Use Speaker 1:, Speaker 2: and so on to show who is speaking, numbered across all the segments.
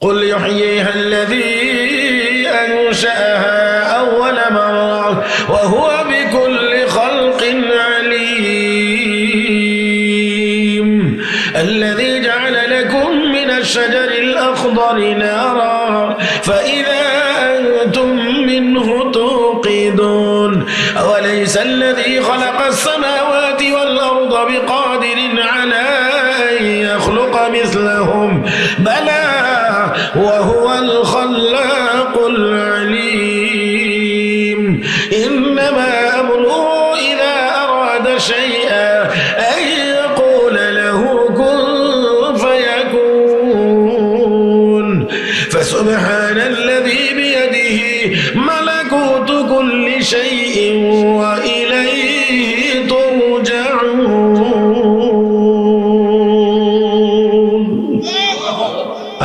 Speaker 1: قل يحييها الذي أنشأها أول مرة وهو بكل خلق عليم الذي جعل لكم من الشجر الأخضر نارا فإذا أنتم منه توقدون أوليس الذي خلق السماوات والأرض بقادر على أن يخلق مثلهم بلى وهو الخلاق العليم إنما أمره إذا أراد شيئا أن يقول له كن فيكون فسبحان الذي بيده ملكوت كل شيء وإليه ترجعون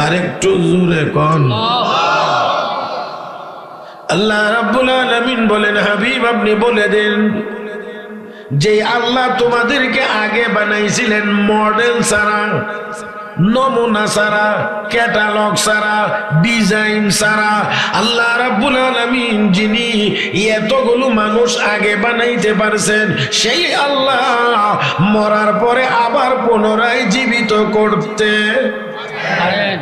Speaker 1: আরেকটু জোরে কোন আল্লাহ রাব্বুল আলামিন বলেন হাবিব আপনি বলে দেন যে আল্লাহ তোমাদেরকে আগে বানাইছিলেন মডেল ছাড়া নমুনা ছাড়া ক্যাটালগ ছাড়া ডিজাইন ছাড়া আল্লাহ রাব্বুল আলামিন যিনি এতগুলো মানুষ আগে বানাইতে পারছেন সেই আল্লাহ মরার পরে আবার পুনরায় জীবিত করতে পারেন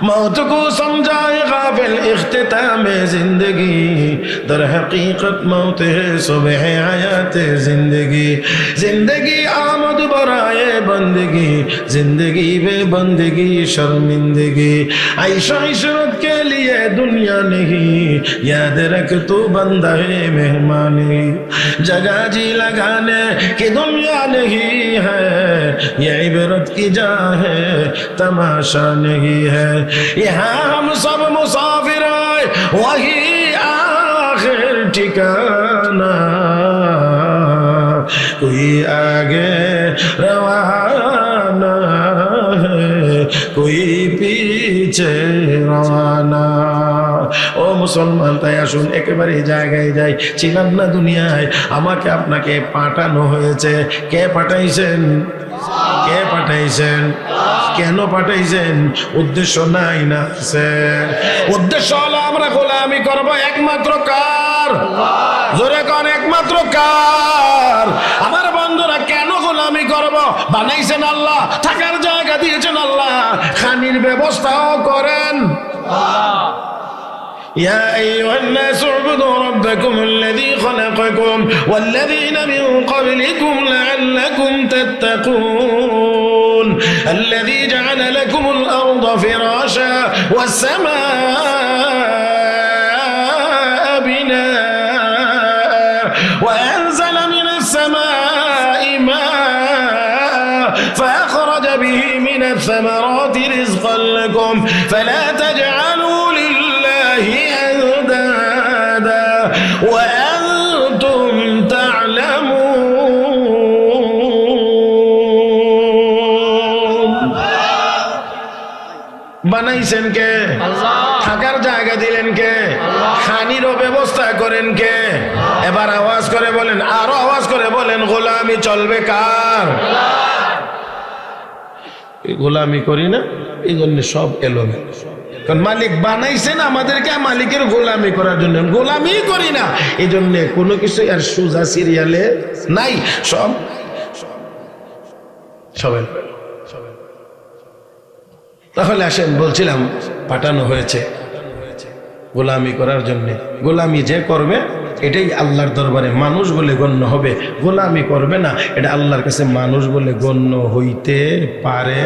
Speaker 1: मौत को समझाए गाफिल इख्तिताम जिंदगी दर हकीकत मौत है सुबह हयात जिंदगी जिंदगी आमद बराए बंदगी जिंदगी बे बंदगी शर्मिंदगी ऐशा इशरत के लिए दुनिया नहीं याद रख तू बंदा है मेहमानी जगह जी लगाने की दुनिया नहीं है ये इबरत की जा है तमाशा नहीं है यहाँ हम सब मुसाफिर आए वही आखिर ठिकाना कोई आगे रवाना है कोई पीछे रवाना ও মুসলমান তাই আসুন একেবারে জায়গায় যাই ছিলাম না দুনিয়ায় আমাকে আপনাকে পাঠানো হয়েছে কে পাঠাইছেন কে পাঠাইছেন কেন পাঠাইছেন উদ্দেশ্য নাই না আছে উদ্দেশ্য হলো আমরা গোলামি করব একমাত্র কার জোরে কোন একমাত্র কার আমার বন্ধুরা কেন গোলামি করব বানাইছেন আল্লাহ থাকার জায়গা দিয়েছেন আল্লাহ খানির ব্যবস্থাও করেন আল্লাহ يا أيها الناس اعبدوا ربكم الذي خلقكم والذين من قبلكم لعلكم تتقون الذي جعل لكم الأرض فراشا والسماء بناء وأنزل من السماء ماء فأخرج به من الثمرات رزقا لكم فلا تجعلوا أندادا وأنتم تعلمون বানাইছেন কে আল্লাহ থাকার জায়গা দিলেন কে আল্লাহ খানিরও ব্যবস্থা করেন কে এবার আওয়াজ করে বলেন আরো আওয়াজ করে বলেন গোলামি চলবে কার আল্লাহ গোলামি করি না এই জন্য সব এলোমেলো কারণ মালিক বানাইছেন আমাদেরকে মালিকের গোলামি করার জন্য গোলামি করি না এই জন্য কোনো কিছু আর সোজা সিরিয়ালে নাই সব তাহলে আসেন বলছিলাম পাঠানো হয়েছে গোলামি করার জন্য গোলামি যে করবে এটাই আল্লাহর দরবারে মানুষ বলে গণ্য হবে গোলামি করবে না এটা আল্লাহর কাছে মানুষ বলে গণ্য হইতে পারে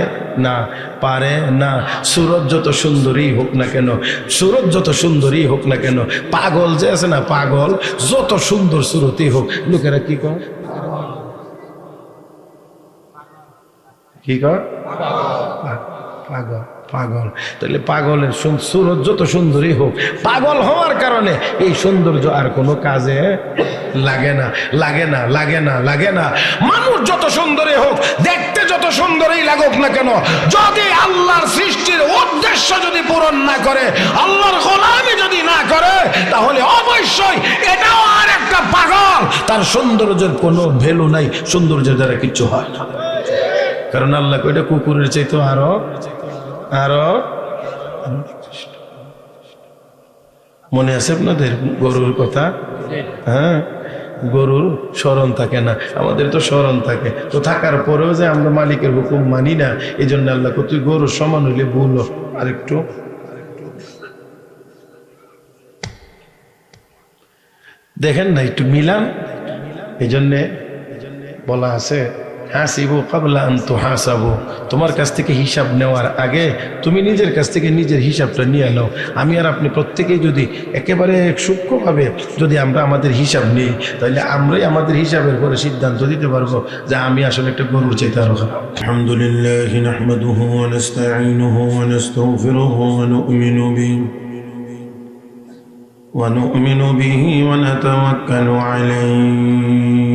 Speaker 1: না সুরত যত সুন্দরী হোক না কেন সুরত যত সুন্দরী হোক না কেন পাগল যে আছে না পাগল যত সুন্দর সুরতই হোক লোকেরা কি কর পাগল পাগল তাহলে পাগলের সুরত যত সুন্দরী হোক পাগল হওয়ার কারণে এই সৌন্দর্য আর কোনো কাজে লাগে না মানুষ যত সুন্দরী হোক দেখতে যত সুন্দরই লাগুক না কেন যদি আল্লাহর সৃষ্টির উদ্দেশ্য যদি পূরণ না করে আল্লাহর গোলামি যদি না করে তাহলে অবশ্যই এটাও আর একটা পাগল তার সৌন্দর্যের কোনো ভ্যালু নাই সৌন্দর্যের দ্বারা কিচ্ছু হয় না কারণ আল্লাহ কইটা কুকুরের চাইতো আরো মনে আছে আপনাদের গরুর কথা? হ্যাঁ, গরুর স্মরণ থাকে না, আমাদের তো স্মরণ থাকে। তো থাকার পরেও যে আমরা মালিকের হুকুম মানি না, এই জন্য আল্লাহ তুই গরুর সমান হইলে ভুল। আরেকটু দেখেন না, একটু মিলান। এই জন্যে বলা আছে হাসিবু কাবলা আন তুহাসাবু, তোমার কাছ থেকে হিসাব নেওয়ার আগে তুমি নিজের কাছ থেকে নিজের হিসাবটা নিয়ে নাও। আমি আর আপনি প্রত্যেকেই যদি একেবারে সূক্ষ্মভাবে যদি আমরা আমাদের হিসাব নিই, তাহলে আমরাই আমাদের হিসাবের পরে সিদ্ধান্ত দিতে পারবো যে আমি আসলে একটা গরুর চাইতে আরো খারাপ। আলহামদুলিল্লাহ নাহমাদুহু ওয়া নাস্তাঈনুহু ওয়া নাস্তাগফিরুহু ওয়া নু'মিনু বিহি ওয়া নাতাওয়াক্কালু আলাইহি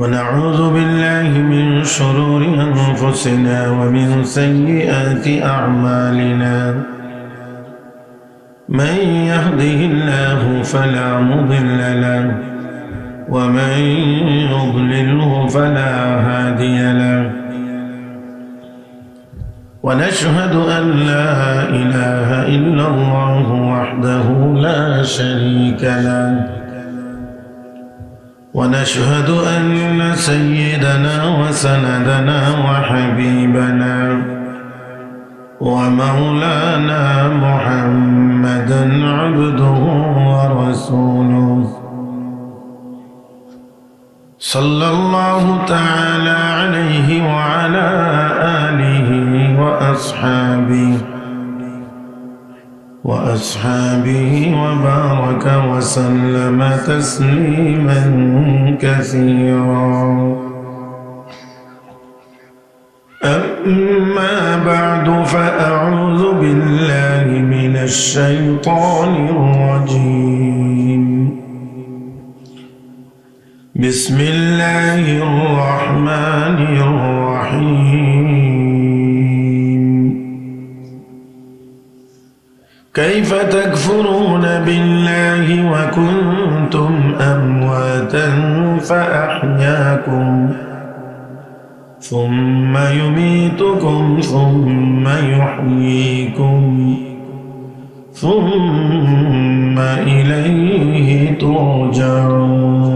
Speaker 1: ونعوذ بالله من شرور أنفسنا ومن سيئات أعمالنا من يهده الله فلا مضل له ومن يضلله فلا هادي له ونشهد أن لا إله إلا الله وحده لا شريك له ونشهد أن سيدنا وسندنا وحبيبنا ومولانا محمدا عبده ورسوله صلى الله تعالى عليه وعلى آله وأصحابه وبارك وسلم تسليما كثيرا. أما بعد فأعوذ بالله من الشيطان الرجيم. بسم الله الرحمن الرحيم. كيف تكفرون بالله وكنتم أمواتا فأحياكم ثم يميتكم ثم يحييكم ثم إليه ترجعون.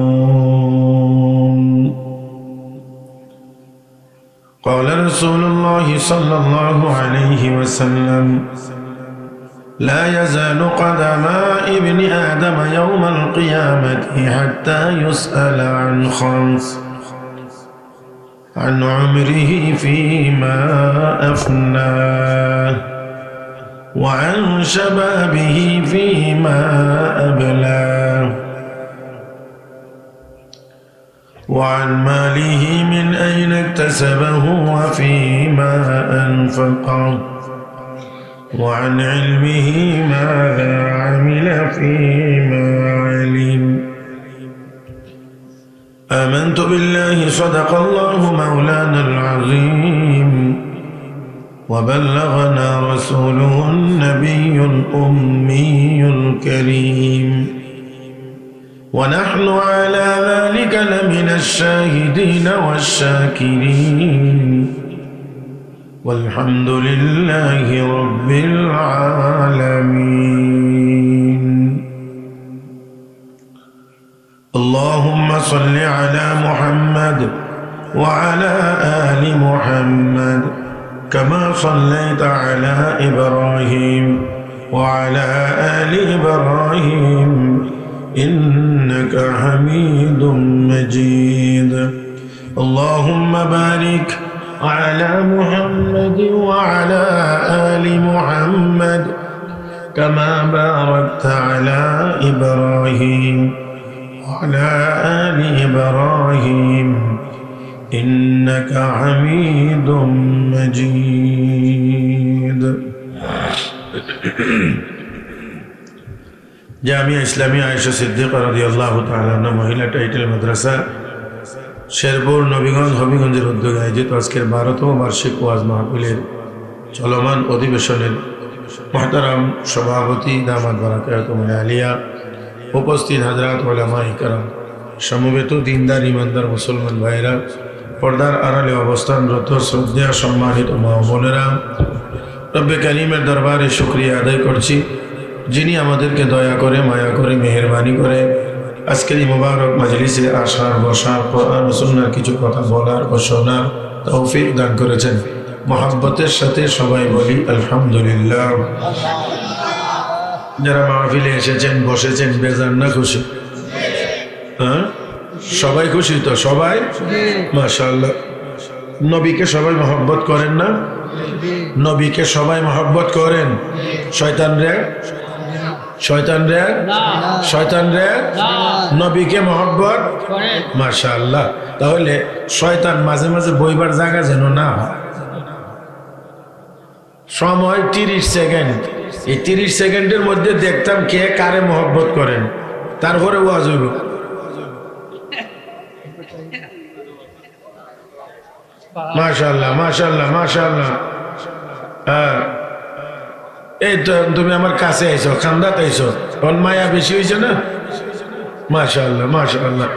Speaker 1: قال رسول الله صلى الله عليه وسلم لا يزال قدم ابن آدم يوم القيامة حتى يسأل عن خمس: عن عمره فيما أفناه وعن شبابه فيما أبلاه وعن ماله من أين اكتسبه وفيما أنفقه وعن علمه ماذا عمل فيما علم. آمنت بالله صدق الله مولانا العظيم وبلغنا رسوله النبي الأمي الكريم ونحن على ذلك لمن الشاهدين والشاكرين والحمد لله رب العالمين. اللهم صل على محمد وعلى آل محمد كما صليت على إبراهيم وعلى آل إبراهيم إنك حميد مجيد. اللهم بارك على محمد وعلى آل محمد كما باركت على إبراهيم وعلى آل إبراهيم إنك حميد مجيد. জামিয়া ইসলামিয়া আয়েশা সিদ্দিকা রাদিয়াল্লাহু তাআলা আনহা মহিলা টাইটেল মাদ্রাসা শেরপুর নবীগঞ্জ হবিগঞ্জের উদ্যোগে আয়োজিত আজকের 12তম বার্ষিক ওয়াজ মাহফিলের চলমান অধিবেশনের মুহতারাম সভাপতি দামাত বারাকাতুহুল আলিয়া, উপস্থিত হযরত উলামায়ে কেরাম, সমবেত দিনদার ইমানদার মুসলমান ভাইরা, পর্দার আড়ালে অবস্থানরত শ্রদ্ধেয় সম্মানিত মা বোনেরা, রব্বে কারিমের দরবারে শুকরিয়া আদায় করছি, যিনি আমাদেরকে দয়া করে, মায়া করে, মেহেরবানি করে আজকের এই মুবারক মাজলিসে আসার, বসার, কোরআন ও সুন্নাহর কিছু কথা বলার ও শোনার তৌফিক দান করেছেন। মহব্বতের সাথে সবাই বলি আলহামদুলিল্লাহ। যারা মাহফিলে এসেছেন, বসেছেন, বেজার না খুশি? হ্যাঁ, সবাই খুশি তো? সবাই মাশাআল্লাহ। নবীকে সবাই মহব্বত করেন না? নবীকে সবাই মহব্বত করেন? শয়তান রে নবীকে মহব্বত মাশাআল্লাহ। তাহলে শয়তান মাঝে মাঝে বইবার জায়গা যেন না হয়। সময় 30 সেকেন্ড, এই 30 সেকেন্ডের মধ্যে দেখতাম কে কারে মহব্বত করেন, তারপরে ওয়াজ হইব। মাশাআল্লাহ মাশাআল্লাহ মাশাআল্লাহ। হ্যাঁ, এই তো তুমি আমার কাছে আইছো, খান্দাত আইছো, তখন মায়া বেশি হয়েছে না? মাশাআল্লাহ মাশাআল্লাহ।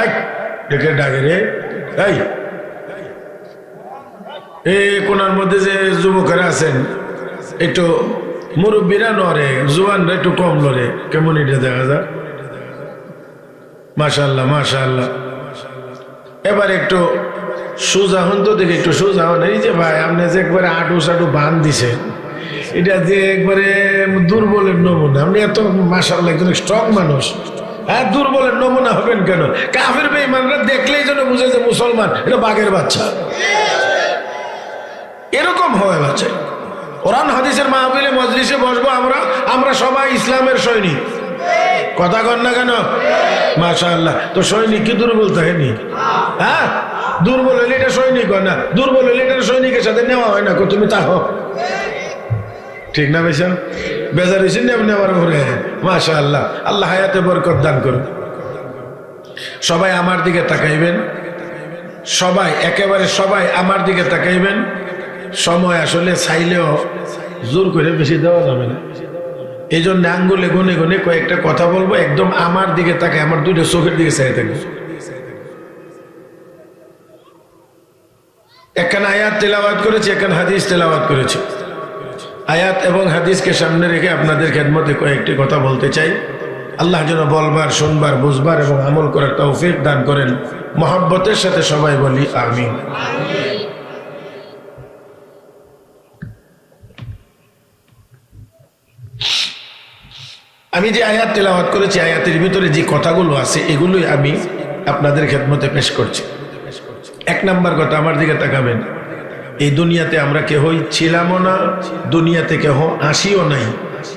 Speaker 1: এক ডেকে ডাকে রে, এই কোনার মধ্যে যে যুবকেরা আছেন, একটু মুরব্বীরা নরে, জোয়ানরা একটু কম লড়ে, কেমন এটা দেখা যায়? মাশাআল্লাহ মাশাআল্লাহ। এবার একটু সোজা হন তো, দেখি একটু সোজা হন। এই যে ভাই, আপনি যে একবারে আটু সাটু বান দিছেন, এটা যে একবারে দুর্বলের নমুনা। আপনি এত মাশাআল্লাহ একজন স্ট্রং মানুষ, হ্যাঁ, দুর্বলের নমুনা হবেন কেন? কাফের বেঈমানরা দেখলেই যেন বুঝে যে মুসলমান এটা বাঘের বাচ্চা, এরকম হয় বাচ্চা। কোরআন হাদিসের মাহফিলে মজলিসে বসবো আমরা সবাই ইসলামের সৈনিক। কথা কন না কেন? মাশাআল্লাহ। তো সৈনিক কি দুর্বল থাকেনি? হ্যাঁ, দুর্বল হলে এটা সৈনিক হয় না, দুর্বল হলে এটা সৈনিকের সাথে নেওয়া হয় না। তুমি তাহো ঠিক না বেশা বেজার হয়েছে নেওয়ার পরে। মাশাআল্লাহ, আল্লাহ হায়াতে বরকত দান করুন। সবাই আমার দিকে তাকাইবেন, সবাই একেবারে সবাই আমার দিকে তাকাইবেন। সময় আসলে চাইলেও জোর করে বেশি দেওয়া যাবে না, এই জন্য আঙ্গুলে গুনে গুনে কয়েকটা কথা বলবো। একদম আমার দিকে তাকে, আমার দুইটা চোখের দিকে চাই থাকবে। একখান আয়াত তেলাওয়াত করেছি, একখান হাদিস তেলাওয়াত করেছি। আয়াত এবং হাদিসকে সামনে রেখে আপনাদের খেদমতে কয়েকটি কথা বলতে চাই। আল্লাহ যেন বলবার, শুনবার, বুঝবার এবং আমল করার তৌফিক দান করেন। মহব্বতের সাথে সবাই বলি আমিন। আমি যে আয়াত তেলাওয়াত করেছি, আয়াতের ভিতরে যে কথাগুলো আছে এগুলোই আমি আপনাদের খেদমতে পেশ করছি। এক নাম্বার কথা, আমার দিকে তাকাবেন। এই দুনিয়াতে আমরা কেহই ছিলামও না, দুনিয়াতে কেহ আসিও নাই,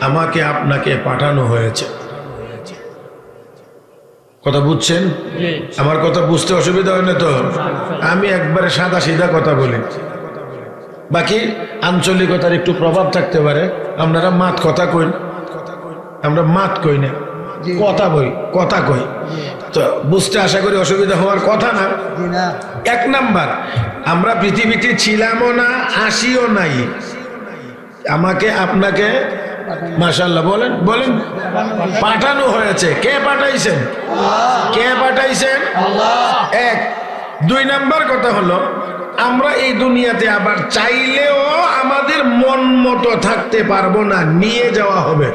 Speaker 1: আমাকে আপনাকে পাঠানো হয়েছে। কথা বুঝছেন? আমার কথা বুঝতে অসুবিধা হয় না তো? আমি একবারে সাদা সিধা কথা বলি, বাকি আঞ্চলিকতার একটু প্রভাব থাকতে পারে। আপনারা মাত কথা কই, আমরা মাত কই না, কথা কই, তো বুঝতে আশা করি অসুবিধা হওয়ার কথা না। এক নাম্বার, আমরা পৃথিবীতে ছিলামও না, আসিও নাই, আমাকে আপনাকে মাশাআল্লাহ বলেন বলেন পাঠানো হয়েছে। কে পাঠাইছেন? কে পাঠাইছেন? এক। দুই নাম্বার কথা হলো, আমরা এই দুনিয়াতে আবার চাইলেও আমাদের মন মতো থাকতে পারবো না, নিয়ে যাওয়া হবে।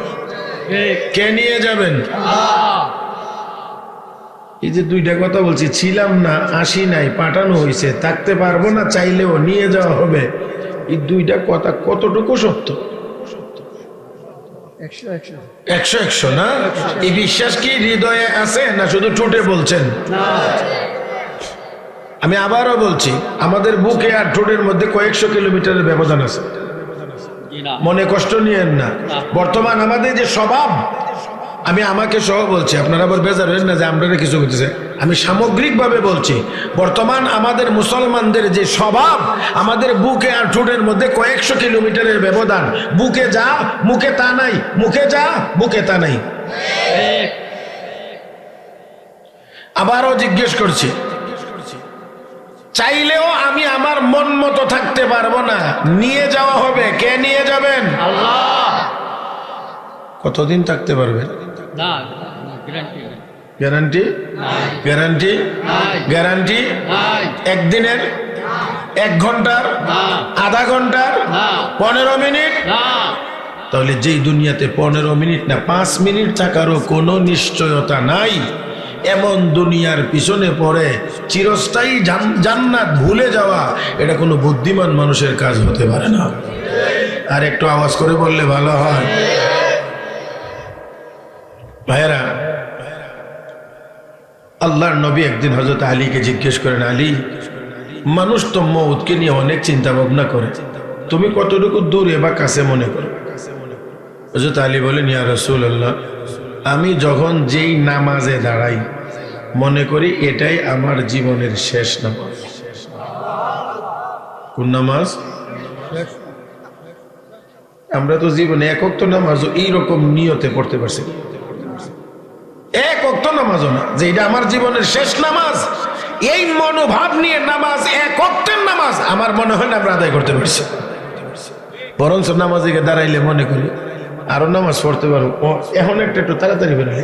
Speaker 1: কে নিয়ে যাবেন? এই যে দুইটা কথা বলছি, ছিলাম না, আসি নাই, পাঠানো হয়েছে, থাকতে পারবো না, চাইলেও নিয়ে যাওয়া হবে, এই দুইটা কথা কতটুকু সত্য? 100 না? এই বিশ্বাস কি হৃদয়ে আছে না শুধু ঠোঁটে বলছেন? আমি আবারও বলছি, আমাদের বুকে আর ঠোঁটের মধ্যে কয়েকশো কিলোমিটারের ব্যবধান আছে। মনে কষ্ট নিয়েন না। বর্তমান আমাদের যে স্বভাব, আমি আমাকে সহ বলছি, আপনারা আবার বেজার হবেন না যে আমরা কিছু করতেছে। আমি সামগ্রিকভাবে বলছি, বর্তমান আমাদের মুসলমানদের যে স্বভাব, আমাদের বুকে আর ঠোঁটের মধ্যে কয়েকশো কিলোমিটারের ব্যবধান। বুকে যা, মুখে তা নাই, মুখে যা, বুকে তা নাই। আবারও জিজ্ঞেস করছি, চাইলেও আমি আমার মন মতো থাকতে পারবো না, নিয়ে যাওয়া হবে। কে নিয়ে যাবেন? আল্লাহ। কতদিন থাকতে পারবেন? গ্যারান্টি গ্যারান্টি গ্যারান্টি একদিনের, 1 ঘন্টার, আধা ঘন্টার, 15 মিনিট? তাহলে যেই দুনিয়াতে 15 মিনিট না 5 মিনিট থাকারও কোনো নিশ্চয়তা নাই, এমন দুনিয়ার পিছনে পড়ে চিরস্থায়ী জান্নাত ভুলে যাওয়া, এটা কোনো বুদ্ধিমান মানুষের কাজ হতে পারে না। আর একটু আওয়াজ করে বললে ভালো হয়। ভাইরা, আল্লাহর নবী একদিন হযরত আলীকে জিজ্ঞেস করেন, আলী, মানুষ তো মওতকে নিয়ে অনেক চিন্তা ভাবনা করে, তুমি কতটুকু দূরে বা কাছে মনে করো? হযরত আলী বলেন, ইয়া রাসূলুল্লাহ, আমি যখন যেই নামাজে দাঁড়াই মনে করি এটাই আমার জীবনের শেষ নামাজ। কোন নামাজ? আমরা তো জীবনে 1 ওয়াক্ত নামাজও এইরকম নিয়তে পড়তে পারছি, 1 ওয়াক্ত নামাজও না যে এটা আমার জীবনের শেষ নামাজ, এই মনোভাব নিয়ে নামাজ, 1 ওয়াক্তের নামাজ আমার মনে হয় না আমরা আদায় করতে পারছি। বরঞ্চ নামাজে দাঁড়াইলে মনে করি আরো নামাজ পড়তে পারবো, এখন একটু তাড়াতাড়ি বেরোলে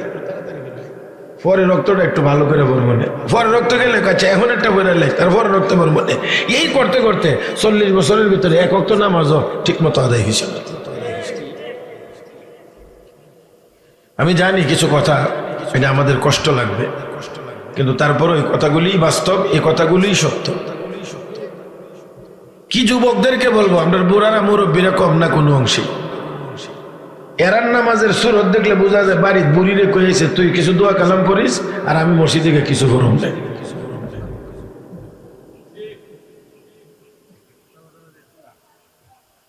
Speaker 1: পরে রক্তটা একটু ভালো করে পড়বো না, পরে রক্ত গেলে কাছে এখন একটা বেরোলে তারপরে রক্ত পড়বো না। এই করতে করতে 40 বছরের ভিতরে 1 ওয়াক্ত নামাজও ঠিক মতো আদায় হয়েছে। আমি জানি কিছু কথা এটা আমাদের কষ্ট লাগবে, কিন্তু তারপরে এই কথাগুলি বাস্তব, এই কথাগুলি সত্য। কি যুবকদেরকে বলবো, আমরা বুড়ারা মুরব্বীরা কম না কোনো অংশে। এরান নামাজের সুরত দেখলে বোঝা যায় বাড়ির বুড়িরে কয়েছে তুই কিছু দোয়া কালাম করিস আর আমি মসজিদে কিছু করুম না।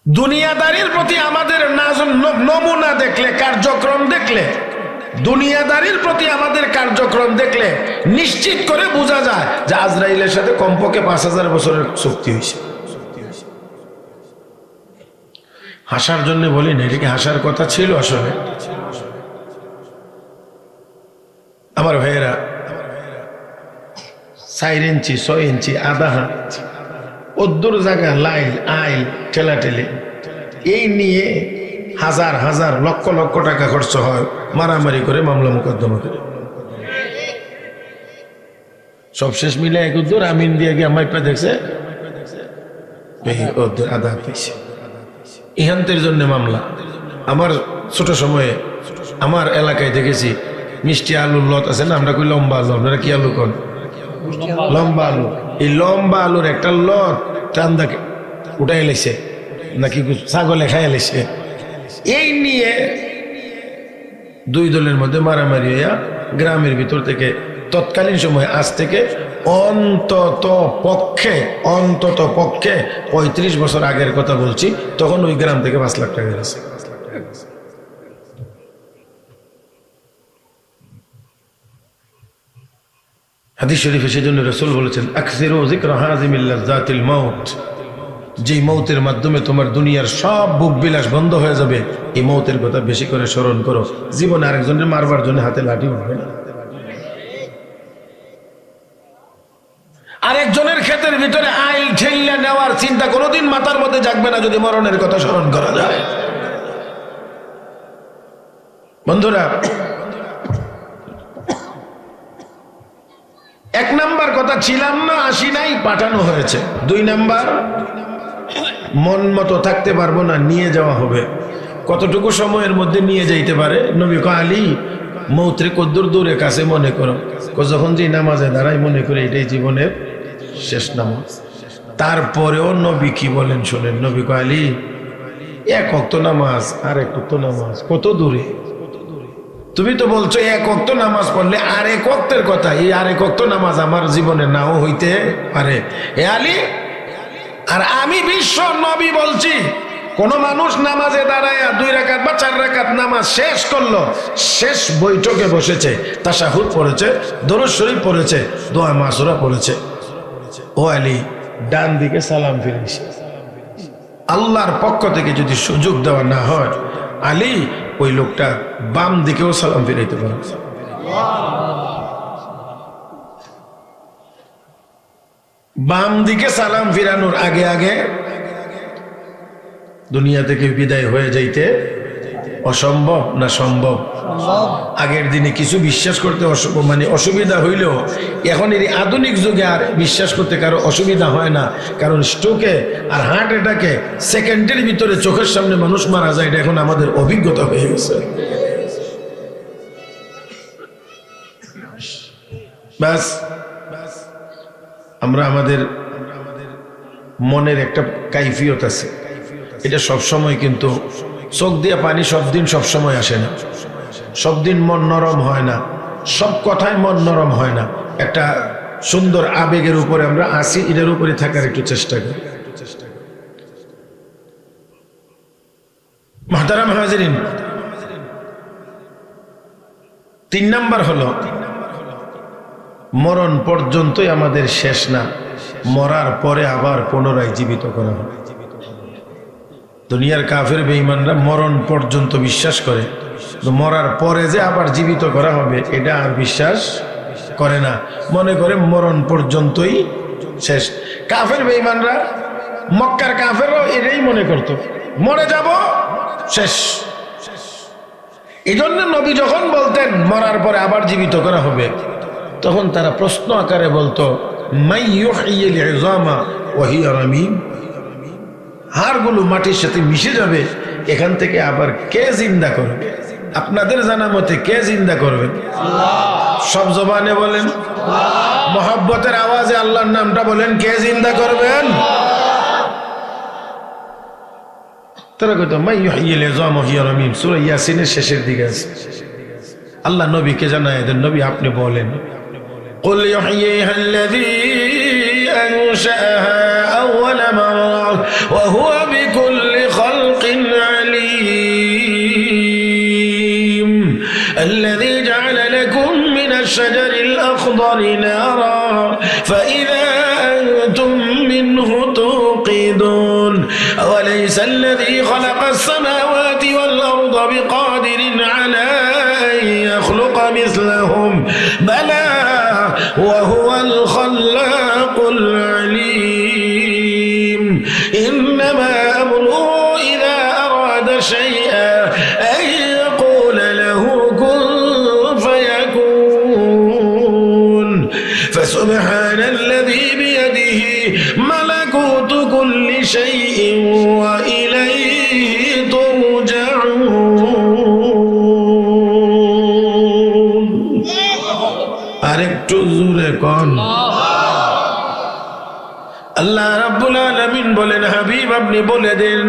Speaker 1: দুনিয়াদারির প্রতি আমাদের নমুনা দেখলে, কার্যক্রম দেখলে, দুনিয়াদারির প্রতি আমাদের কার্যক্রম দেখলে নিশ্চিত করে বোঝা যায় যে আজরাইলের সাথে কমপক্ষে 5000 বছরের চুক্তি হয়েছে। হাসার জন্য বলি না, এটা কি হাসার কথা ছিল আসলে? আমার ভাইয়েরা, 4 ইঞ্চি 6 ইঞ্চি আধা হাত ওদ্দুর জায়গা লাইল আইল ঠেলা ঠেলে এই নিয়ে হাজার হাজার লক্ষ লক্ষ টাকা খরচ হয়, মারামারি করে মামলা মোকদ্দমা করে। সবশেষ মিলে 1 উদ্দুর আমিন দিয়ে গিয়ে মাইপা দেখছে এই ওদ্দুর আধা পাইছে। ইহান্তের জন্য মামলা। আমার ছোট সময়ে আমার এলাকায় দেখেছি মিষ্টি আলুর লত আছে না, আমরা কই লম্বা আলু, আপনারা কি আলু কোন? লম্বা আলু। এই লম্বা আলুর একটা লত টান্দাকে উঠাই লেছে নাকি ছাগলে খাই লেছে। এই নিয়ে 2 দলের মধ্যে মারামারি হইয়া গ্রামের ভিতর থেকে তৎকালীন সময় আজ থেকে অন্তত পক্ষে 35 বছর আগের কথা বলছি, তখন ওই গ্রাম থেকে 5 লাখ টাকা গেছে। হাদিস শরীফে সেজন্য রাসূল বলেছেন, আকসিরু যিকরা হাযিমিল লাযাতিল মাউত, যেই মৌতের মাধ্যমে তোমার দুনিয়ার সব ভোগ বিলাস বন্ধ হয়ে যাবে, এই মৌতের কথা বেশি করে স্মরণ করো। জীবনে আরেকজনের মারবার জন্য হাতে লাঠি উঠবে না, আরেকজনের ক্ষেতের ভিতরে আইল ঠেল্লা নেওয়ার চিন্তা কোনোদিন মাথার মধ্যে জাগবে না যদি মরণের কথা স্মরণ করা যায়। বন্ধুরা, 1 নাম্বার কথা, ছিলাম না, আসি নাই, পাঠানো হয়েছে। 2 নাম্বার, মন মতো থাকতে পারবো না, নিয়ে যাওয়া হবে। কতটুকু সময়ের মধ্যে নিয়ে যাইতে পারে? নবী কয়, আলী, মৌতরে কদ্দুর দূরে কাছে মনে করো। যখন যে নামাজে দাঁড়াই মনে করে এটাই জীবনের শেষ নামাজ। তারপরেও নবী কি বলেন শোনেন। নবী কয়, আলী, 1 ওয়াক্ত নামাজ আর 1 ওয়াক্ত নামাজ কত দূরে? তুমি তো বলছো 1 ওয়াক্ত নামাজ পড়লে আর 1 ওয়াক্তের কথা, এই আর 1 ওয়াক্ত নামাজ আমার জীবনে নাও হইতে পারে। এ আলী, আর আমি বিশ্ব নবী বলছি, কোন মানুষ নামাজে দাঁড়ায় 2 রাকাত বা 4 রাকাত নামাজ শেষ করলো, শেষ বৈঠকে বসেছে, তাশাহুদ পড়েছে, দরুদ শরীফ পড়েছে, দোয়া মাসুরা পড়েছে, ও আলী, ডান দিকে সালাম ফিরিয়েছে। আল্লাহর পক্ষ থেকে যদি সুযোগ দেওয়া না হয়, আলী, ওই লোকটা বাম দিকেও সালাম ফিরাইতে পারে। বাম দিকে সালাম ফিরানোর আগে আগে দুনিয়া থেকে বিদায় হয়ে যাইতে অসম্ভব না সম্ভব? আগের দিনে কিছু বিশ্বাস করতে অসুবিধা হইলেও এখন এই আধুনিক যুগে আর বিশ্বাস করতে কারো অসুবিধা হয় না, কারণ স্ট্রোকে আর হার্ট অ্যাটাকে সেকেন্ডের ভিতরে চোখের সামনে মানুষ মারা যায়, এটা এখন আমাদের অভিজ্ঞতা হয়ে গেছে। ব্যাস, আমরা আমাদের মনের একটা কাইফিয়ত আছে, এটা সবসময় কিন্তু চোখ দিয়ে পানি সব দিন সবসময় আসে না, সব দিন মন নরম হয় না, সব কথায় মন নরম হয় না। একটা সুন্দর আবেগের উপরে আমরা আসি, এটার উপরে থাকার একটু চেষ্টা করি। মুহতারাম হাজিরিন, 3 নাম্বার হলো মরণ পর্যন্তই আমাদের শেষ না, মরার পরে আবার পুনরায় জীবিত করা হবে। দুনিয়ার কাফের বেঈমানরা মরণ পর্যন্ত বিশ্বাস করে, মরার পরে যে আবার জীবিত করা হবে এটা আর বিশ্বাস করে না, মনে করে মরণ পর্যন্তই শেষ। কাফের বেঈমানরা, মক্কার কাফেরও এটাই মনে করত, মরে যাব শেষ। এই জন্য নবী যখন বলতেন মরার পরে আবার জীবিত করা হবে, তখন তারা প্রশ্ন আকারে বলতো, মাই ইউহয়িল ইযামা ওয়া হিয়া রামীম, হাড়গুলো মাটির সাথে মিশে যাবে, এখান থেকে আবার কে জিন্দা করবে? আপনাদের জানা মতে কে জিন্দা করবেন? সব জবানে বলেন, মহব্বতের আওয়াজে আল্লাহর নামটা বলেন, কে জিন্দা করবেন? তারা কইতো মাই ইউহয়িল ইযামা ওয়া হিয়া রামীম, সূরা ইয়াসিনের শেষের দিকে আছে। আল্লাহ নবীকে জানায় দেন, নবী আপনি বলেন, قل يحييها الذي أنشأها أول مرة وهو بكل خلق عليم الذي جعل لكم من الشجر الأخضر نارا فإذا أنتم منه توقدون أوليس الذي خلق السماوات والأرض بقادر على أن يخلق مثلهم بلى وهو الخلاق العليم إنما أمره إذا أراد شيئا أن يقول له كن فيكون فسبحان الذي بيده ملكوت كل شيء وإليه ترجعون আরেকটু জোরে কোন আল্লাহ রাব্বুল আলামিন বলেন, হাবিব আপনি বলে দেন,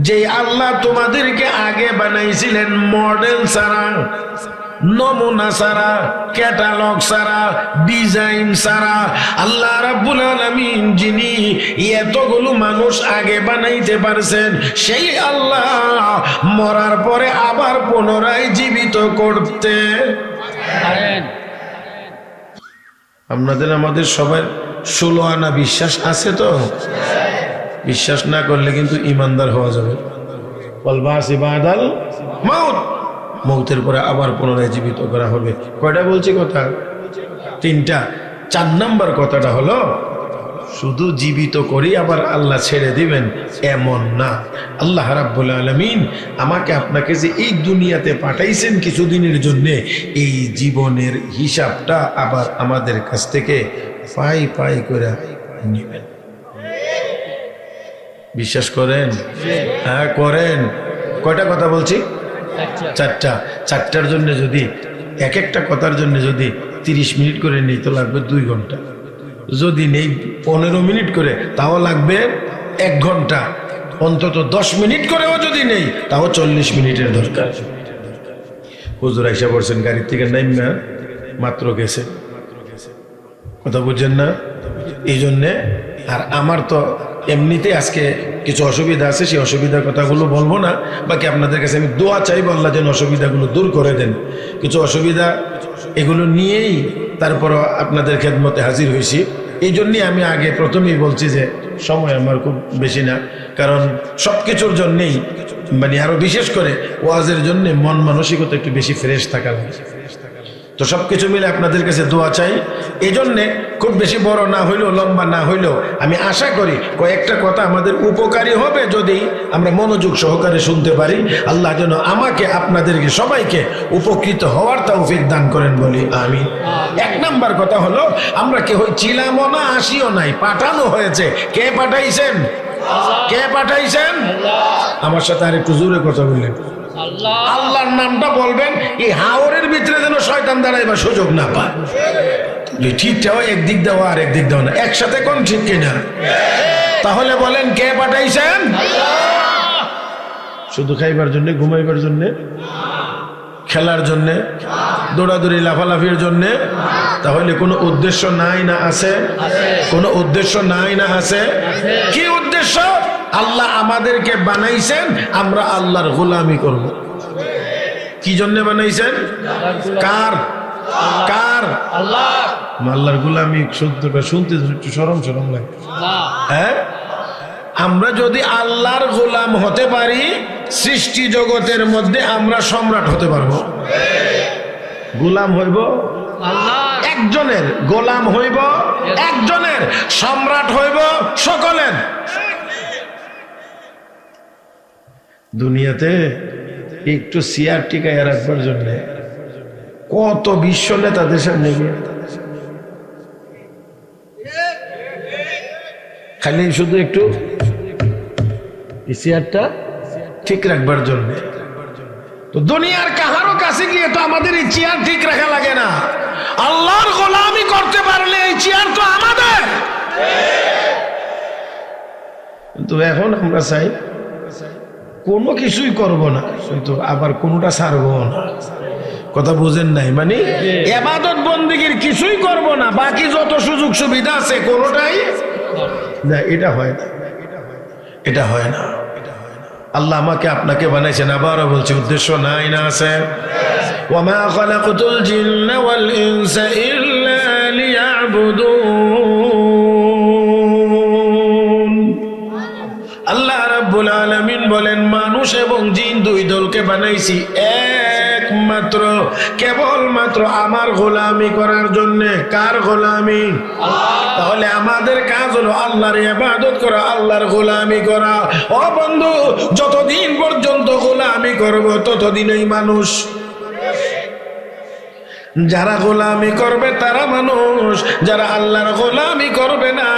Speaker 1: যে আল্লাহ তোমাদেরকে আগে বানাইছিলেন মডেল ছাড়া, নমুনা ছাড়া, ক্যাটালগ ছাড়া, ডিজাইন ছাড়া, আল্লাহ রাব্বুল আলামিন যিনি এতগুলো মানুষ আগে বানাইতে পারছেন, সেই আল্লাহ মরার পরে আবার পুনরায় জীবিত করতে পারেন। আপনাদের আমাদের সবার 16 আনা বিশ্বাস আছে তো? বিশ্বাস না করলে কিন্তু ইমানদার হওয়া যাবে। মৌতের পরে আবার পুনরায় জীবিত করা হবে। কয়টা বলছি কথা? 3টা। 4 নাম্বার কথাটা হলো, শুধু জীবিত করি আবার আল্লাহ ছেড়ে দিবেন এমন না। আল্লাহ রাব্বুল আলামিন আমাকে আপনাকে যে এই দুনিয়াতে পাঠাইছেন কিছুদিনের জন্য, এই জীবনের হিসাবটা আবার আমাদের কাছ থেকে পাই পাই করে নেবেন। বিশ্বাস করেন? হ্যাঁ করেন। কয়টা কথা বলছি? 4টা। 4টার জন্য যদি এক একটা কথার জন্য যদি 30 মিনিট করে নেই তো লাগবে 2 ঘন্টা, যদি নেই 15 মিনিট করে তাও লাগবে 1 ঘন্টা, অন্তত 10 মিনিট করেও যদি নেই তাও 40 মিনিটের দরকার। হুজুর আইসা পড়ছেন গাড়ির থেকে নাইমা মাত্র গেছে, কথা বুঝছেন না? এই জন্যে আর আমার তো এমনিতে আজকে কিছু অসুবিধা আছে, সেই অসুবিধার কথাগুলো বলবো না, বাকি আপনাদের কাছে আমি দোয়া চাইবো আল্লাহ যেন অসুবিধাগুলো দূর করে দেন। কিছু অসুবিধা এগুলো নিয়েই তারপরও আপনাদের খেদমতে হাজির হয়েছি। এই জন্যই আমি আগে প্রথমেই বলছি যে সময় আমার খুব বেশি না, কারণ সব কিছুর জন্যেই আরো বিশেষ করে ওয়াজের জন্য মন মানসিকতা একটু বেশি ফ্রেশ থাকা লাগে। তো সবকিছু মিলে আপনাদের কাছে দোয়া চাই। এই জন্যে খুব বেশি বড় না হইলেও লম্বা না হইলেও আমি আশা করি কয়েকটা কথা আমাদের উপকারী হবে যদি আমরা মনোযোগ সহকারে শুনতে পারি। আল্লাহ যেন আমাকে আপনাদেরকে সবাইকে উপকৃত হওয়ার তৌফিক দান করেন বলি আমিন। এক নাম্বার কথা হলো, আমরা কেউ ছিলামও না, আসিও নাই, পাঠানো হয়েছে। কে পাঠাইছেন? কে পাঠাইছেন? আমার সাথে আর একটু জোরে কথা বললেন। আল্লাহর নামটা বলবেন, এই হাওরের ভিতরে যেন শয়তান দাঁড়াইবার সুযোগ না পায়। ঠিকটা হয় একদিক দেওয়া আর একদিক দেওয়া না, একসাথে কোন ঠিক কিনা? তাহলে বলেন কে পাঠাইছেন? শুধু খাইবার জন্য, ঘুমাইবার জন্য, খেলার জন্য, দৌড়াদৌড়ি লাফালাফির জন্য? তাহলে কোনো উদ্দেশ্য নাই না আছে? কোনো উদ্দেশ্য নাই না আছে? কি উদ্দেশ্য? আল্লাহ আমাদেরকে বানাইছেন আমরা আল্লাহর গোলামি করব। কি জন্য বানাইছেন? কার? কার? আল্লাহ। আল্লাহর গোলামি শব্দটা শুনতে একটু শরম শরম লাগে। হ্যাঁ, আমরা যদি আল্লাহর গোলাম হতে পারি, সৃষ্টি জগতের মধ্যে আমরা সম্রাট হতে পারবো। গোলাম হইব একজনের, গোলাম হইব একজনের, সম্রাট হইব সকলের। দুনিয়াতে একটু চেয়ার টিকায় রাখবার জন্য কত বিশ্ব নেতাদের সামনে গিয়ে খালি শুধু একটু চেয়ারটা ঠিক রাখবার জন্য। তো দুনিয়ার কাহারও কাছে গিয়ে তো আমাদের এই চেয়ার ঠিক রাখা লাগে না। আল্লাহর গোলামি করতে পারলে এই চেয়ার তো আমাদের। কিন্তু এখন আমরা চাই কোনো কিছুই করব না, কিন্তু আবার কোনোটা ছাড়বো না। কথা বুঝেন নাই? মানে ইবাদত বন্দেগীর কিছুই করব না, বাকি যত সুযোগ সুবিধা আছে কোনোটাই না। এটা হয় না, এটা হয় না। আল্লাহ আমাকে আপনাকে বানাইছেন, আবারও বলছি উদ্দেশ্য নাই না আছে? ওয়ামা খালাকতুল জিন্না ওয়াল ইনসা ইল্লা লিয়াবুদুন। আল্লাহ রাব্বুল আলামিন বলেন, মানুষ এবং জিন দুই দলকে বানাইছি একমাত্র কেবলমাত্র আমার গোলামি করার জন্য। কার গোলামি? তাহলে আমাদের কাজ হলো আল্লাহর ইবাদত করা, আল্লাহর গোলামি করা। ও বন্ধু, যতদিন পর্যন্ত গোলামি করব ততদিনই মানুষ। যারা গোলামি করবে তারা মানুষ, যারা আল্লাহর গোলামি করবে না,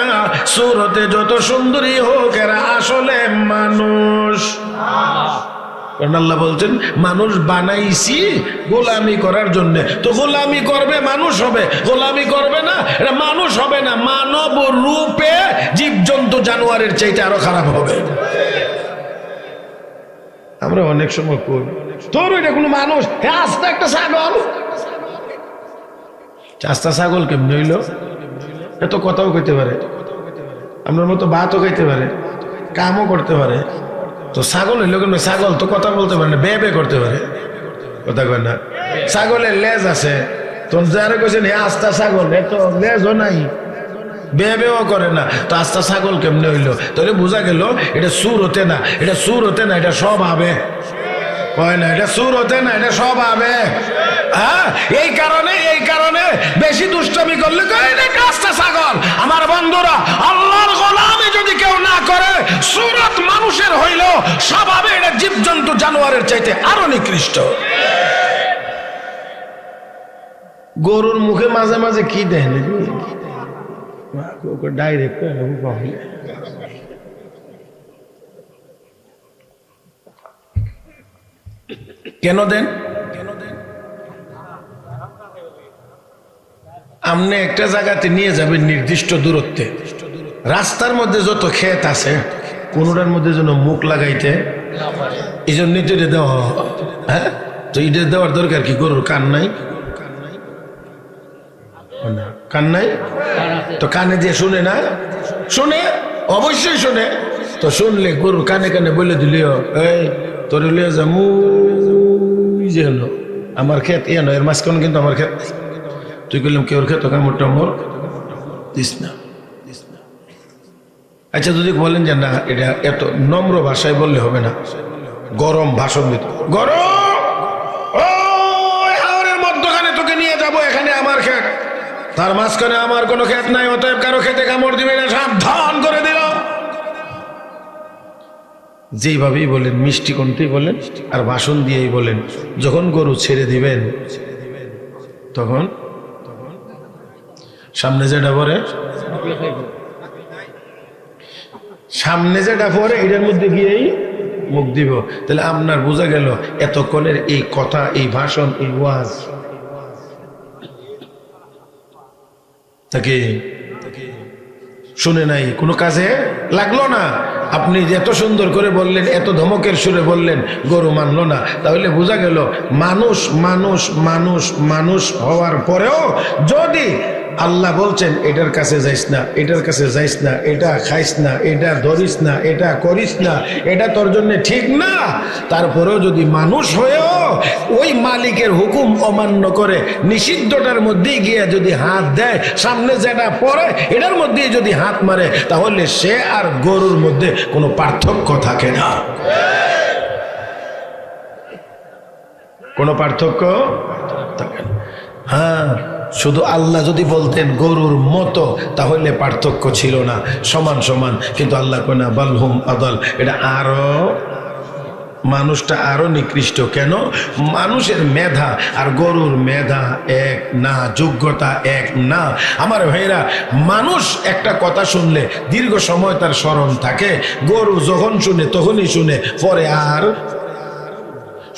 Speaker 1: সুরতে যত সুন্দরী হোক এরা আসলে মানুষ। কারণ আল্লাহ বলছেন মানুষ বানাইছি গোলামি করার জন্য। তো গোলামি করবে মানুষ হবে, গোলামি করবে না এটা মানুষ হবে না। মানব রূপে জীবজন্তু জানোয়ারের চাইতে আরো খারাপ হবে। আমরা অনেক সময় করি, তোর ওইটা কোনো মানুষ, আস্তে একটা ছাগল। চাস্তা ছাগল কেমনি হইল? এত কথাও কইতে পারে, আপনার মতো ভাতও খাইতে পারে, কামও করতে পারে। তো ছাগল হইল কেন? ছাগল তো কথা বলতে পারে না, বে বে করতে পারে। কথা কয় না? ছাগলের লেজ আছে, তো যারা কইছেন হে আস্তা ছাগল, এত লেজও নাই, বে বেও করে না, তো আস্তা ছাগল কেমনে হইলো? তাহলে বোঝা গেল এটা সুর হতে না, এটা সুর হতে না, এটা সব হবে। কয় না এটা সুর হতে না, এটা সব হবে। হ্যাঁ, এই কারণে বেশি দুষ্টামি করলে কয় এটা আস্তা ছাগল। আমার বন্ধুরা, আল্লাহর গোলামি যদি কেউ না করে, সুরত মানুষের হইল, স্বভাবে এটা জীবজন্তু জানোয়ারের চাইতে আরো নিকৃষ্ট। গরুর মুখে মাঝে মাঝে কি দেন ডাইরেক্ট কেন দেন? আপনি একটা জায়গাতে নিয়ে যাবেন নির্দিষ্ট দূরত্বে, রাস্তার মধ্যে যত ক্ষেত আছে কোনোটার মধ্যে যেন মুখ লাগাইতে, এই জন্য তো এটা দেওয়া। হ্যাঁ, তো এটা দেওয়ার দরকার কি? গরুর কান নাই? কান নাই তো কানে দিয়ে শুনে না? শুনে, অবশ্যই শুনে। তো শুনলে গরুর কানে কানে বলে দিলিও, এই তোর লিয়ে যামু যে হলো আমার ক্ষেত, এ নয় এর মাঝখানে কিন্তু আমার ক্ষেত। তুই বললাম কেউ খেত কামড় টামড় দিস না। আচ্ছা, যদি বলেন যে না এটা এত নম্র ভাষায় বললে হবে না, গরম ভাষণ দিত, গরম মধ্যখানে তোকে নিয়ে যাব, তার মাঝখানে আমার কোনো ক্ষেত নাই, অতএব কারো খেতে কামড় দিবে না, সাবধান করে দিল। যেইভাবেই বলেন, মিষ্টি কণ্ঠেই বলেন আর ভাষণ দিয়েই বলেন, যখন গরু ছেড়ে দিবেন তখন সামনে যেটা পরে এটার মধ্যে গিয়েই মুখ দিব। তাহলে আপনার বোঝা গেল এতক্ষণের এই কথা, এই ভাষণ, এই ওয়াজ তাকে শুনে নাই, কোনো কাজে লাগলো না। আপনি এত সুন্দর করে বললেন, এত ধমকের সুরে বললেন, গরু মানলো না। তাহলে বোঝা গেল মানুষ মানুষ মানুষ মানুষ হওয়ার পরেও যদি আল্লাহ বলছেন এটার কাছে যাইস না, এটার কাছে যাইস না, এটা খাইস না, এটা ধরিস না, এটা করিস না, এটা তোর জন্য ঠিক না, তারপরেও যদি মানুষ হয়েও ওই মালিকের হুকুম অমান্য করে নিষিদ্ধটার মধ্যেই গিয়ে যদি হাত দেয়, সামনে যেটা পড়ে এটার মধ্যেই যদি হাত মারে, তাহলে সে আর গরুর মধ্যে কোনো পার্থক্য থাকে না। কোনো পার্থক্য থাকে না। হ্যাঁ, শুধু আল্লাহ যদি বলতেন গরুর মতো, তাহলে পার্থক্য ছিল না, সমান সমান। কিন্তু আল্লাহ কয় না, বালহুম আদাল, এটা আরো, মানুষটা আরো নিকৃষ্ট। কেন? মানুষের মেধা আর গরুর মেধা এক না, যোগ্যতা এক না। আমার ভাইরা, মানুষ একটা কথা শুনলে দীর্ঘ সময় তার স্মরণ থাকে, গরু যখন শুনে তখনই শুনে, পরে আর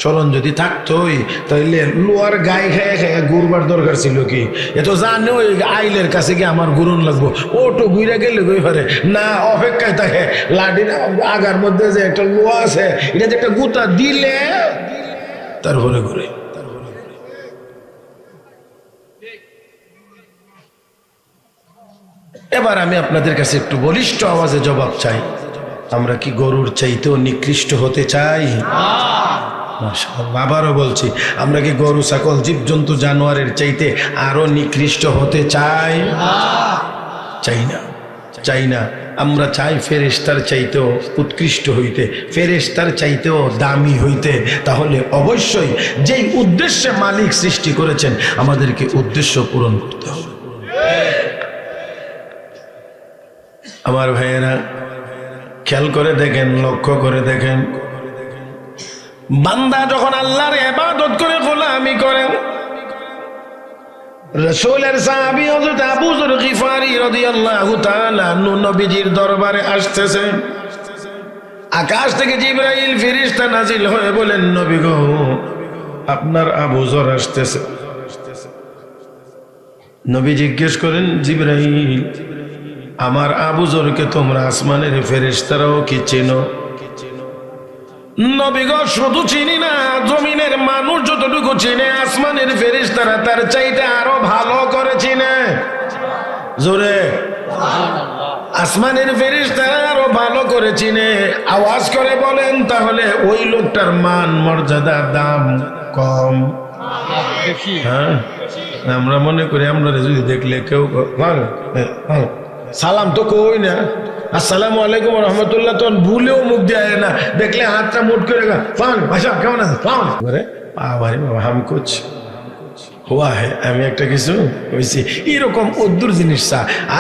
Speaker 1: স্মরণ যদি থাকতোই তাহলে লোয়ার গায়ে খেয়ে খেয়ে ঘুরবার দরকার ছিল কি? এ তো জানে ওই আইলের কাছে গিয়ে আমার ঘুরন লাগবো, ওটো ঘুরে গেলে গই পারে না, অপেক্ষায় থাকে লাঠির আগার মধ্যে যে একটা লোয়া আছে, এটা যে একটা গুতা দিলে তারপরে ঘুরে। এবার আমি আপনাদের কাছে একটু বলিষ্ঠ আওয়াজে জবাব চাই, আমরা কি গরুর চাইতেও নিকৃষ্ট হতে চাই? আবারও বলছি, আমরা কি গরু, ছাগল, জীবজন্তু, জানোয়ারের চাইতে আরো নিকৃষ্ট হতে চাই? চাই না, চাই না। আমরা চাই ফেরেশতার চাইতেও উৎকৃষ্ট হইতে, ফেরেশতার চাইতেও দামি হইতে। তাহলে অবশ্যই যেই উদ্দেশ্যে মালিক সৃষ্টি করেছেন, আমাদেরকে উদ্দেশ্য পূরণ করতে হবে। আমার ভাইয়েরা, খেয়াল করে দেখেন, লক্ষ্য করে দেখেন, বান্দা যখন আল্লাহর ইবাদত করে, গোলামি করে, রাসূলের সাহাবী হযরত আবু যর গিফারি রাদিয়াল্লাহু তাআলা আনহু নবীজির দরবারে আসতেছে। আকাশ থেকে জিবরাইল ফেরেশতা নাজিল হয়ে বলেন, নবী গো, আপনার আবু যর আসতেছে। নবী জিজ্ঞেস করেন, জিবরাইল, আমার আবু যরকে তোমরা আসমানের ফেরেশতারাও কি চেনো? নবী গো, শুধু চিনি না, জমিনের মানুষ যতটুকু চিনে, আসমানের ফেরেশতারা তার চাইতে আরো ভালো করে চিনে। জোরে আসমানের ফেরেশতারা আরো ভালো করে চিনে। আওয়াজ করে বলেন, তাহলে ওই লোকটার মান, মর্যাদা, দাম কম? হ্যাঁ, আমরা মনে করি আমরা যদি দেখলে কেউ সালাম তো কই না, আসসালামু আলাইকুম রহমতুল্লাহ, তখন ভুলেও মুখ দেয় না, দেখলে হাতটা মুট করে ভাষা কেমন আছে বাবা হাম কুছ হুয়া হে, আমি একটা কিছু হয়েছি, এরকম অদ্ভুত জিনিস।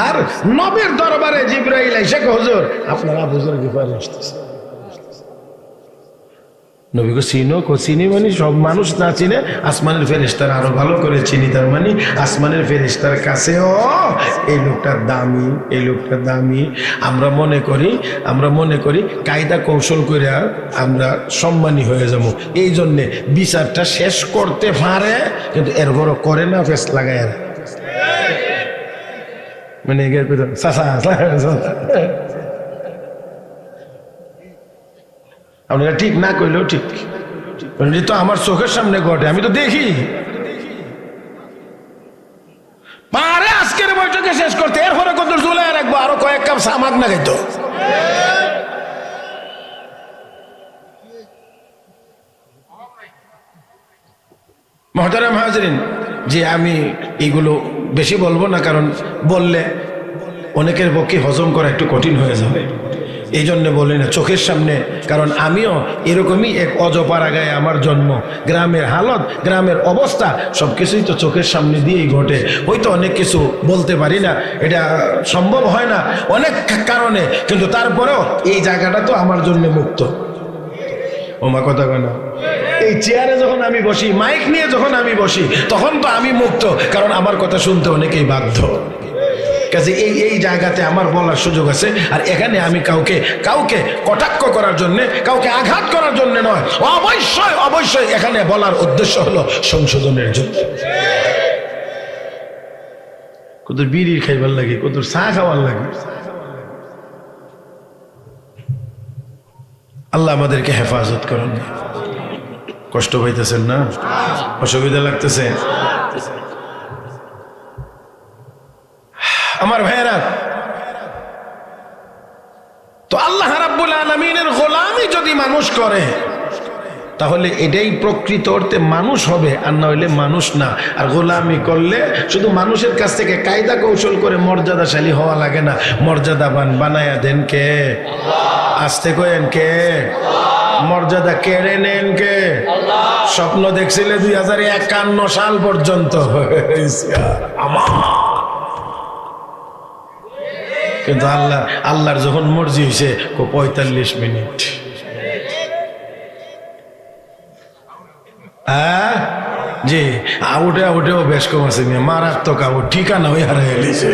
Speaker 1: আর নবীর দরবারে জিবরাইল এসে হুজুর, আপনার আবু যর গিফারি আসতেছে। নবী গো, চিনো? চিনি মানে সব মানুষ না চিনে, আসমানের ফেরেশতারা আরো ভালো করে চিনি। তার মানে আসমানের ফেরেশতার কাছেও এই লোকটার দামি, এই লোকটার দামি। আমরা মনে করি কায়দা কৌশল করে আমরা সম্মানী হয়ে যাব, এই জন্যে বিচারটা শেষ করতে পারে, কিন্তু এরপরও করে না, ফেস লাগায় মানে আপনারা ঠিক না কইলেও ঠিক, তো আমার চোখের সামনে ঘটে, আমি তো দেখি। পারে আজকের বৈঠকে শেষ করতে, এরপরে কত জুলাই রাখবো, আরো কয়েক কাপ সামাক না খাইতো। মুহতারাম হাজিরিন, যে আমি এগুলো বেশি বলবো না, কারণ বললে অনেকের পক্ষে হজম করা একটু কঠিন হয়ে যাবে। এই জন্য বলি না চোখের সামনে, কারণ আমিও এরকমই এক অজপাড়াগায় আমার জন্ম। গ্রামের হালত, গ্রামের অবস্থা সবকিছুই তো চোখের সামনে দিয়েই ঘটে। হয়তো অনেক কিছু বলতে পারি না, এটা সম্ভব হয় না অনেক কারণে, কিন্তু তারপরেও এই জায়গাটা তো আমার জন্য মুক্ত। ওমা কথা কয় না? এই চেয়ারে যখন আমি বসি, মাইক নিয়ে যখন আমি বসি, তখন তো আমি মুক্ত, কারণ আমার কথা শুনতে অনেকেই বাধ্য। কাজে এই জায়গাতে আমার বলার সুযোগ আছে। আর এখানে আমি কাউকে কটাক্ষ করার জন্য, কাউকে আঘাত করার জন্য নয়, অবশ্যই এখানে বলার উদ্দেশ্য হলো সংশোধনের জন্য। কত বিড়ি খাইবার লাগে, কত চা খাওয়ার লাগে। আল্লাহ আমাদেরকে হেফাজত করুন। কষ্ট পাইতেছেন না? অসুবিধা লাগতেছে? আমার ভাইয়েরা, তো আল্লাহ রাব্বুল আলামিনের গোলামি যদি মানুষ করে, তাহলে এটাই প্রকৃত অর্থে মানুষ হবে, আর না হইলে মানুষ না। আর গোলামি করলে শুধু মানুষের কাছ থেকে কায়দা কৌশল করে মর্যাদাশালী হওয়া লাগে না, মর্যাদাবান বানায়া দেন কে? আস্তে কয়েন কে? মর্যাদা কেড়ে নেন কে? স্বপ্ন দেখছিলে 2051 সাল পর্যন্ত, কিন্তু আল্লাহর যখন মর্জি হয়েছে 45 মিনিট। জি, আউটেও বেশ কম আছে, মারাত্মক আউট, ঠিকানা ওই হারাই এলিছে,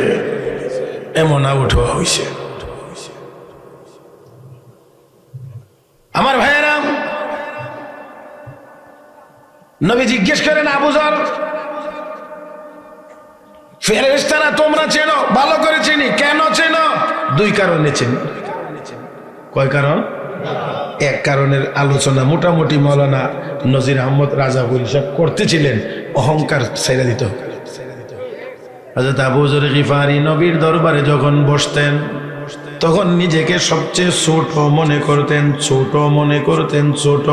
Speaker 1: এমন আউট হওয়া হয়েছে। আমার ভাইয়েরা, নবী জিজ্ঞেস করেন আবু যর, ফেরেশতারা তোমরা চেনো? ভালো করে চিনি। কেন চেনো? 2 কারণে চিনি। কয় কারণ? এক কারণের আলোচনা মোটামুটি মৌলানা নজির আহমদ রাজাবুল সাহেব করতেছিলেন, অহংকার ছেড়ে দিত। হযরত আবু যর গিফারি নবীর দরবারে যখন বসতেন, তখন নিজেকে সবচেয়ে ছোট মনে করতেন, ছোট।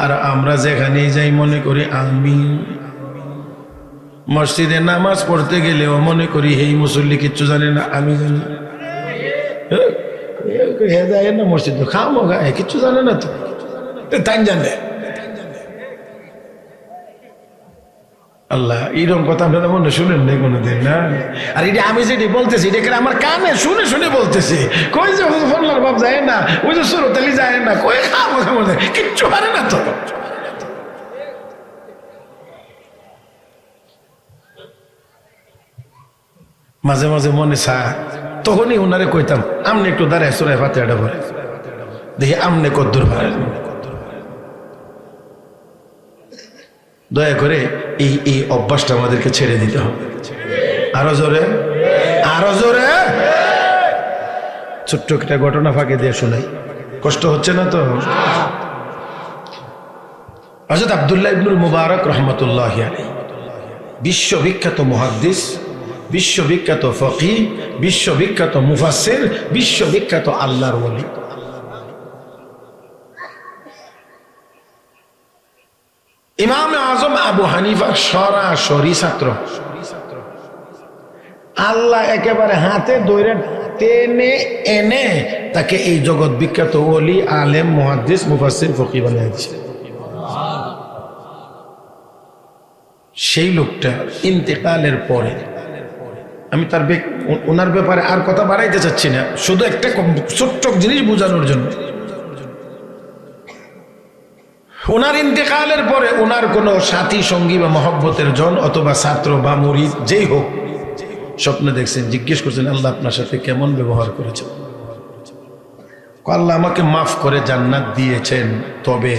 Speaker 1: আর আমরা যেখানেই যাই মনে করি আমি। মসজিদে নামাজ পড়তে গেলেও মনে করি এই মুসল্লি কিচ্ছু জানে না, আমি জানি। না মসজিদ খামো গায়ে, কিচ্ছু জানে না, তো তাই জানে। আল্লাহ, এইরকম কথা আপনারা মনে শুনেন নাই কোনোদিন, না? আর এটা আমি যেটি বলতেছি, এটা আমার কানে শুনে বলতেছি। কই যে ফল্লার বাপ যায় না, ওই যে সুরতালি যায় না, কই খামো কিচ্ছু পারে না তো। মাঝে মাঝে মনে চায়, তখনই ওনারে কইতাম, আমনে একটু দাঁড়ায় সুরায় ফাতিহাটা পড়ে দেখি আমনে কদ্দুর পারেন। দয়া করে এই অভ্যাসটা আমাদেরকে ছেড়ে দিতে হবে। আরো জোরে। ছোট্ট একটা ঘটনা ফাঁকে দিয়ে শোনাই, কষ্ট হচ্ছে না তো? হযরত আব্দুল্লাহ ইবনুল মুবারক রহমতুল্লাহি আলাইহি, বিশ্ববিখ্যাত মুহাদ্দিস, বিশ্ববিখ্যাত ফকিহ, বিশ্ববিখ্যাত মুফাসসির, বিশ্ববিখ্যাত আল্লাহর ওলি। ইমাম আজম আবু হানিফার সরাসরি ছাত্র। আল্লাহ একেবারে হাতে ধরে টেনে এনে তাকে এই জগৎ বিখ্যাত ওলি, আলেম, মুহাদ্দিস, মুফাসসির, ফকিহ বানিয়ে দিয়েছে। সেই লোকটা ইন্তেকালের পরে, আমি ওনার ব্যাপারে আর কথা বাড়াইতে চাচ্ছি না, শুধু একটা ছোট্ট জিনিস বোঝানোর জন্য। ওনার ইন্তেকালের পরে ওনার কোনো সাথী, সঙ্গী বা মহব্বতের জন অথবা ছাত্র বা মুরিদ যেই হোক, স্বপ্নে দেখছেন, জিজ্ঞেস করছেন আল্লাহ আপনার সাথে কেমন ব্যবহার করেছেন? আল্লাহ আমাকে মাফ করে জান্নাত দিয়েছেন, তবে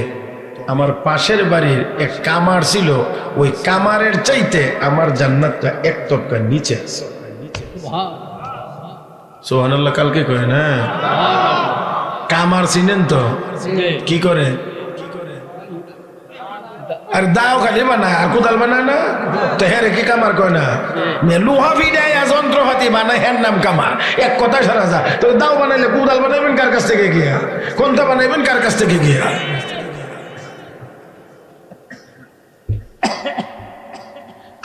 Speaker 1: আমার পাশের বাড়ির এক কামার ছিল, ওই কামারের চাইতে আমার জান্নাতটা এক তবকা নিচে আছে। সুবহানাল্লাহ। কালকে কয় না? কামার চিনেন তো? কি করে? আর দাও খালি বানায়, আর কোদাল বানায় না তো, হ্যাঁ কি কামার কয় না? লোহা ভিড়ায় যন্ত্রপাতি বানায়, হ্যার নাম কামার। এক কথায় সারা যা। তো দাও বানাইলে কোদাল বানাইবেন কার কাছ থেকে গিয়া? কোনটা বানাইবেন কার কাছ থেকে গিয়া?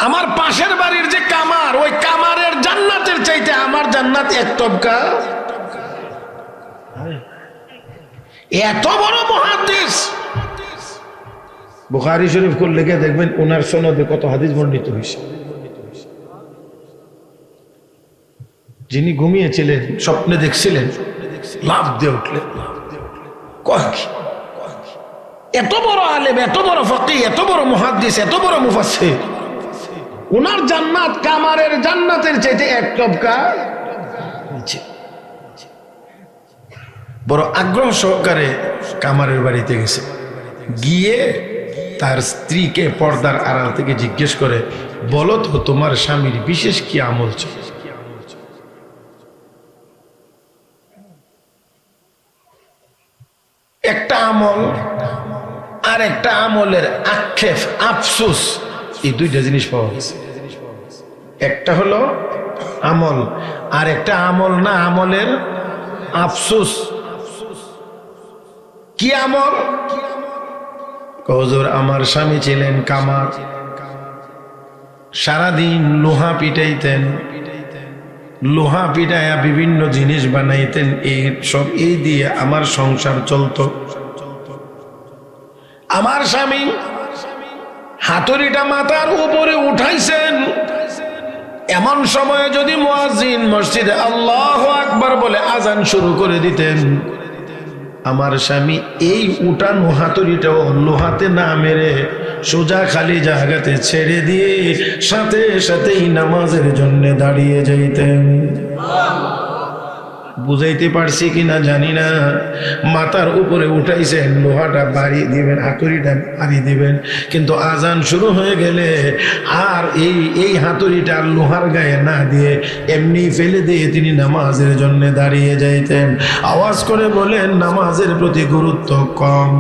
Speaker 1: আমার পাশের বাড়ির যে কামার, ওই কামারের জান্নাতের চাইতে আমার জান্নাত এক তবকা। এত বড় মুহাদ্দিস, বুখারী শরীফ খুললে গিয়ে দেখবেন ওনার সনদে কত হাদিস বর্ণিত হয়েছে। যিনি ঘুমিয়েছিলেন, স্বপ্নে দেখছিলেন, লাফ দিয়ে উঠলেন। এত বড় আলেম, এত বড় ফকিহ, এত বড় মুহাদ্দিস, এত বড় মুফাসসির, ওনার জান্নাত কামারের জান্নাতের চাইতে এক তবকা নিচে। বড় আগ্রহ সহকারে কামারের বাড়িতে গেছে, গিয়ে তার স্ত্রীকে পর্দার আড়াল থেকে জিজ্ঞেস করে, বলো তো তোমার স্বামীর বিশেষ কি আমল ছিল? একটা আমল আর একটা আমলের আক্ষেপ, আফসোস, এই দুইটা জিনিস পাওয়া গেছে। একটা হলো আমল, আর একটা আমল না, আমলের আফসোস। কি আমল? হুজুর, আমার স্বামী ছিলেন কামার, সারাদিন লোহা পিটাইতেন, লোহা পিটাইয়া বিভিন্ন জিনিস বানাইতেন, এই সব এই দিয়ে আমার সংসার চলতো। আমার স্বামী হাতুড়িটা মাথার উপরে উঠাইছেন, এমন সময়ে যদি মুয়াজ্জিন মসজিদে আল্লাহু আকবার বলে আজান শুরু করে দিতেন, আমার স্বামী এই উঠানো হাতুড়িটাও লোহাতে না মেরে সোজা খালি জায়গাতে ছেড়ে দিয়ে সাথে সাথেই নামাজের জন্য দাঁড়িয়ে যাইতেন। বুঝাইতে পারছি কিনা জানি না, মাথার উপরে উঠাইছেন, লোহাটা বাড়িয়ে দিবেন, হাতুড়িটা বাড়িয়ে দিবেন, কিন্তু আজান শুরু হয়ে গেলে আর এই হাতুড়িটা লোহার গায়ে না দিয়ে এমনি ফেলে দিয়ে তিনি নামাজের জন্য দাঁড়িয়ে যাইতেন। আওয়াজ করে বলেন, নামাজের প্রতি গুরুত্ব কম?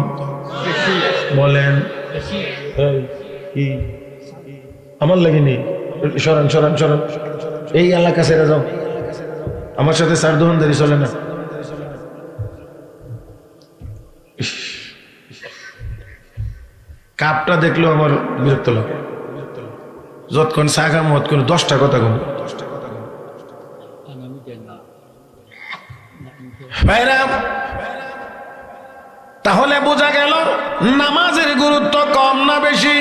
Speaker 1: বলেন আমার লাগেনি। সরান সরান সরান, এই এলাকা ছেড়ে যাও, আমার সাথে সার দোকানদারি চলে না। কাপটা দেখলেও আমার বিরক্ত লাগে, যতক্ষণ চা খাম ততক্ষণ 10টা কথা কম। তাহলে বোঝা গেল নামাজের গুরুত্ব কম না বেশি?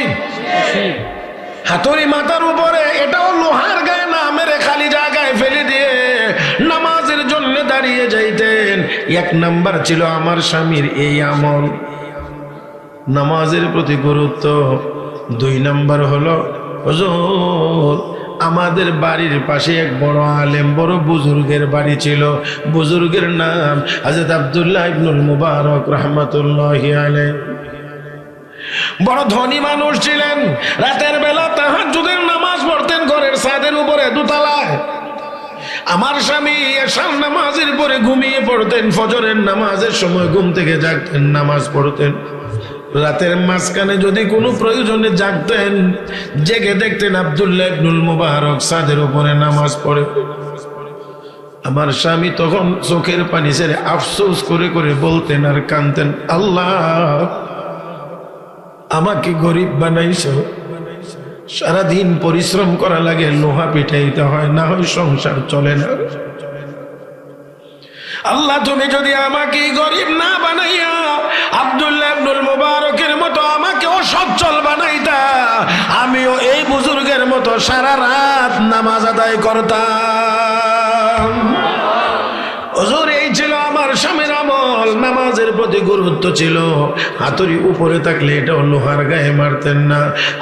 Speaker 1: হাতুড়ি মাথার উপরে, এটাও লোহার গায়ে না মেরে খালি জায়গায় ফেলে দিয়ে নামাজের জন্য দাঁড়িয়ে যাইতেন। এক নাম্বার ছিল আমার স্বামীর এই আমল, নামাজের প্রতি গুরুত্ব। 2 নাম্বার হলো, হুজুর আমাদের বাড়ির পাশে এক বড় আলেম, বড় বুজুর্গের বাড়ি ছিল, বুজুর্গের নাম হযরত আব্দুল্লাহ ইবনুল মুবারক রাহমাতুল্লাহি আলাইহি। বড় ধনী মানুষ ছিলেন, রাতের বেলা তাহাজ্জুদের নামাজ পড়তেন ঘরের ছাদের উপরে দোতলায়। আমার স্বামী এশার নামাজের পরে ঘুমিয়ে পড়তেন, ফজরের নামাজের সময় ঘুম থেকে জাগতেন, নামাজ পড়তেন। রাতের মাঝখানে যদি কোনো প্রয়োজনে জাগতেন, জেগে দেখতেন আব্দুল্লাহ ইবনুল মুবারক ছাদের উপরে নামাজ পড়ে। আমার স্বামী তখন চোখের পানি ছেড়ে আফসোস করে করে বলতেন আর কাঁদতেন, আল্লাহ আমাকে গরিব বানাইছো, সারাদিন পরিশ্রম করা লাগে, লোহা পিটাইতে হয়, না হয় সংসার চলে না। আল্লাহ তুমি যদি আমাকে গরিব না বানাইয়া আব্দুল্লাহ ইবনুল মুবারকের মতো আমাকে অসচ্ছল বানাইতা, আমিও এই বুজুর্গের মতো সারা রাত নামাজ আদায় করতাম। হুজুর এই ছিল আমার স্বামীর আমল, নামাজের প্রতি গুরুত্ব ছিল। হাতুড়ি উপরে থাকলে এটাও লোহার গায়ে মারতেন না,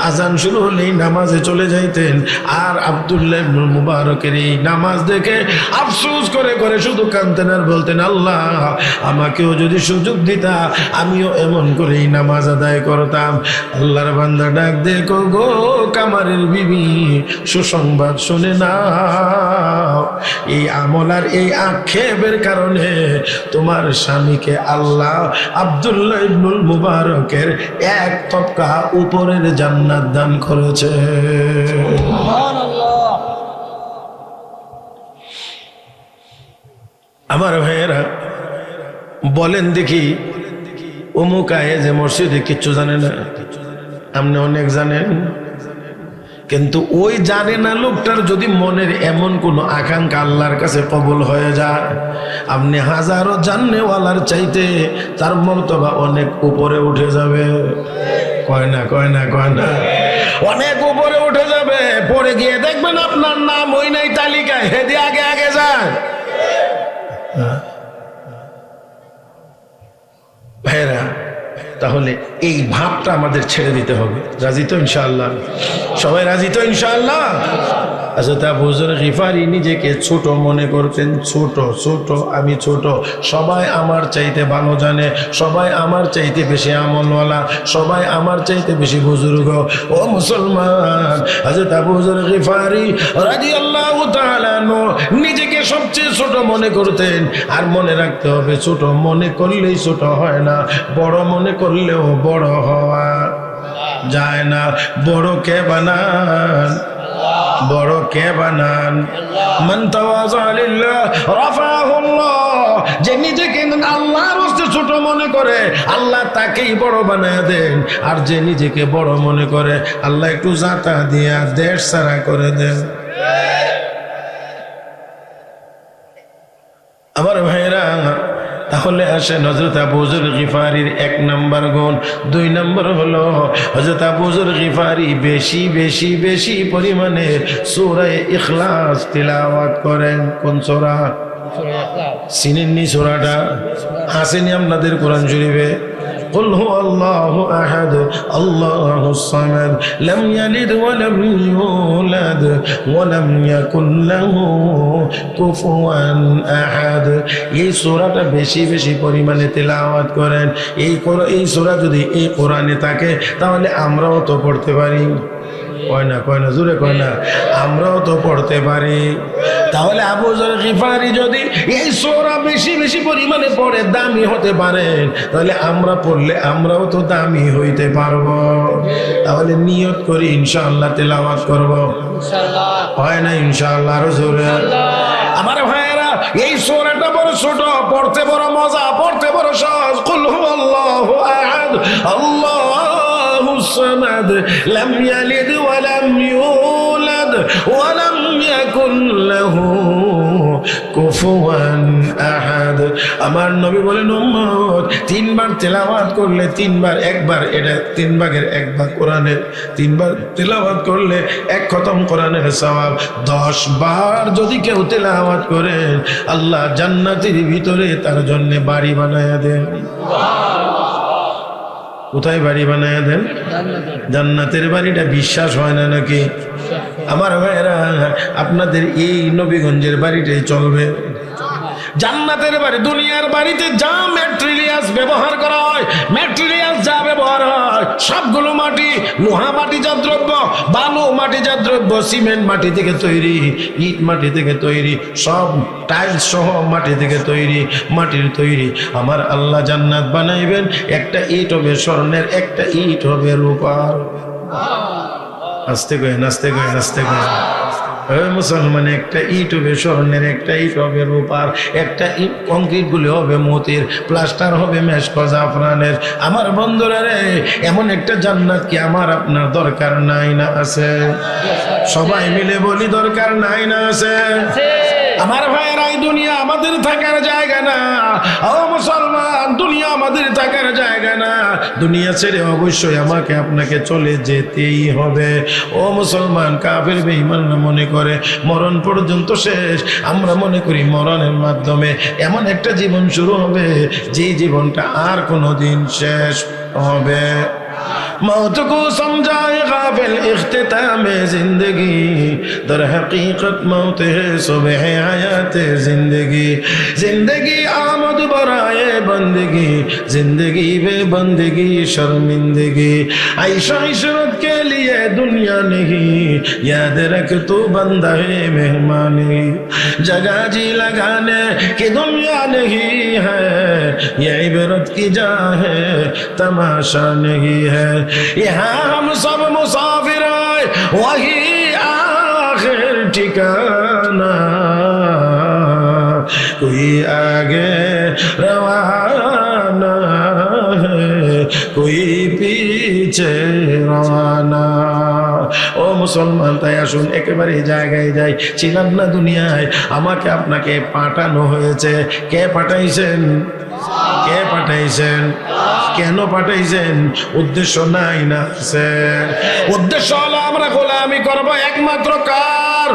Speaker 1: আজান শুরু হলেই নামাজে চলে যাইতেন। আর আব্দুল্লাহ ইবনুল মুবারকের এই নামাজ দেখে আফসোস করে করে শুধু কাঁদতেন আর বলতেন, আল্লাহ আমাকেও যদি সুযোগ দিতা আমিও এমন করেই নামাজ আদায় করতাম। আল্লাহর বান্দা ডাক দেখো গো কামারের বিবি, সুসংবাদ শুনে নাও, এই আমল আর এই আক্ষেপের কারণে তোমার স্বামীকে আল্লাহ আব্দুল্লাহ ইবনুল মুবারকের এক তবকা উপরের জান্নাত দান করেছে। আমার ভাইয়েরা বলেন দেখি, অমুক আয়ে যে মসজিদে কিচ্ছু জানে না, আপনি অনেক জানেন, কিন্তু ওই জানে না লোকটার যদি মনের এমন কোন আকাঙ্ক্ষা আল্লাহর কাছে কবুল হয়ে যায়, আপনি হাজারো জান্নেওয়ালার চাইতে তার মর্তবা অনেক উপরে উঠে যাবে। কয় না কয় না কয় না, অনেক উপরে উঠে যাবে। পরে গিয়ে দেখবেন আপনার নাম ওই নাই তালিকায়, হেদি আগে আগে যায়। ভাইরা, তাহলে এই ভাবটা আমাদের ছেড়ে দিতে হবে। রাজি তো ইনশাআল্লাহ? সবাই রাজি তো ইনশাআল্লাহ? আচ্ছা, তা আবু যর গিফারি নিজেকে ছোট মনে করতেন। ছোট ছোট, আমি ছোট, সবাই আমার চাইতে ভালো জানে, সবাই আমার চাইতে বেশি আমলওয়ালা, সবাই আমার চাইতে বেশি বুজুর্গ। ও মুসলমান, হযরত আবু যর গিফারি রাদিয়াল্লাহু তাআলা আনহু নিজেকে সবচেয়ে ছোট মনে করতেন। আর মনে রাখতে হবে, ছোট মনে করলেই ছোট হয় না, বড় মনে করলেও বড় হওয়া যায় না। বড় কে বানান? বড় কে বানান? মান তাওয়াযা লিল্লাহ রাফাহুল্লাহ। যে নিজেকে আল্লাহর রাস্তায় ছোট মনে করে, আল্লাহ তাকেই বড় বানায় দেন। আর যে নিজেকে বড় মনে করে, আল্লাহ একটু জাতা দিয়া দেশ ছাড়া করে দেন। আমার ভাইরা, তাহলে আসেন হযরত আবু যর গিফারির 1 নম্বর গুণ। 2 নম্বর হলো হযরত আবু যর গিফারি বেশি বেশি বেশি পরিমাণে সূরা ইখলাস তিলাওয়াত করেন। কোন সূরা? চিনেননি সূরাটা? আসেনি আপনাদের কোরআন শরীফে? قل هو الله أحد الله الصمد لم يلد ولم يولد ولم يكن له كفوا أحد। এই সূরাটা বেশি বেশি পরিমাণে তেলাওয়াত করেন। এই সূরা যদি এই কোরআনে থাকে, তাহলে আমরাও তো পড়তে পারি। কয় না কয় না, জোরে কয় না, আমরাও তো পড়তে পারি। তাহলে আবু যর গিফারি যদি এই সূরা বেশি বেশি পরিমাণে পড়ে দামি হতে পারেন, তাহলে আমরা পড়লে আমরাও তো দামি হইতে পারবো। তাহলে নিয়ত করি ইনশাআল্লাহ তেলাওয়াত করব। ইনশাআল্লাহ হয় না? ইনশাআল্লাহ। আরো জোরে। আমার ভাইয়েরা, এই সূরাটা বড় ছোট, পড়তে বড় মজা, পড়তে বড় সহজ। কুল হুয়াল্লাহু আহাদ আল্লাহুস সামাদ লাম ইয়ালিদ ওয়া লাম ইউলাদ ওয়া লাম ইয়াকুন লাহু কুফুয়ান আহাদ। আমার নবী বলেন, উম্মত 3 বার তেলাওয়াত করলে, 3 বার, একবার, এটা 3 ভাগের 1 ভাগ কোরআনের, 3 বার তেলাওয়াত করলে 1 খতম কোরআনের সওয়াব। 10 বার যদি কেউ তেলাওয়াত করে, আল্লাহ জান্নাতের ভিতরে তার জন্য বাড়ি বানায়া দেন। কোথায় বাড়ি বানায়া দেন? জান্নাতের বাড়িটা বিশ্বাস হয় না নাকি? আমার ভাইয়েরা, আপনাদের এই নবীগঞ্জের বাড়িটাই চলবে। জান্নাতের বাড়ি, দুনিয়ার বাড়িতে যা ম্যাটেরিয়ালস ব্যবহার করা হয়, ম্যাটেরিয়ালস যা ব্যবহার হয়, সবগুলো মাটি, লোহা মাটিজাত দ্রব্য, বালু মাটিজাত দ্রব্য, সিমেন্ট মাটি থেকে তৈরি, ইট মাটি থেকে তৈরি, সব টাইলস সহ মাটি থেকে তৈরি, মাটির তৈরি। আমার আল্লাহ জান্নাত বানাইবেন, একটা ইট হবে স্বর্ণের, একটা ইট হবে রূপার। আস্তে করে নাচতে করে নাচতে করে মুসলমান, একটা ইট হবে স্বর্ণের, একটা ইট হবে রূপার, একটা ইট কংক্রিট গুলি হবে মতির, প্লাস্টার হবে মেশক জাফরানের। আমার বন্ধুরা রে, এমন একটা জান্নাত কি আমার আপনার দরকার নাই না আছে? সবাই মিলে বলি, দরকার নাই না আছে? আমার ভাইয়েরা, এই দুনিয়া আমাদের থাকার জায়গা না। ও মুসলমান, দুনিয়া আমাদের থাকার জায়গা না। দুনিয়া ছেড়ে অবশ্যই আমাকে আপনাকে চলে যেতেই হবে। ও মুসলমান, কাফের বেঈমানরা মনে করে মরণ পর্যন্ত শেষ। আমরা মনে করি মরণের মাধ্যমে এমন একটা জীবন শুরু হবে, যে জীবনটা আর কোনোদিন শেষ হবে। मौत को समझाए गाफिल इख्तिताम जिंदगी, दर हकीकत मौत है सुबह हयात जिंदगी। जिंदगी आमद बराए बंदगी, जिंदगी बे बंदगी शर्मिंदगी। ऐशा इशरत के लिए दुनिया नहीं, याद रख तू बंदा है मेहमानी। जगह जी लगाने की दुनिया नहीं है, ये इबरत की जा है तमाशा नहीं है। यहाँ हम सब मुसाफिर हैं, वही आखिर ठिकाना। कोई आगे रवाना है, कोई पीछे रवाना। ও মুসলমান, তাই আসুন একেবারে জায়গায় যাই। ছিলাম না দুনিয়ায়, আমাকে আপনাকে পাঠানো হয়েছে। কে পাঠাইছেন? কে পাঠাইছেন? কেন পাঠাইছেন? উদ্দেশ্য নাই না আছে? উদ্দেশ্য হলো আমরা গোলামি করব একমাত্র কার?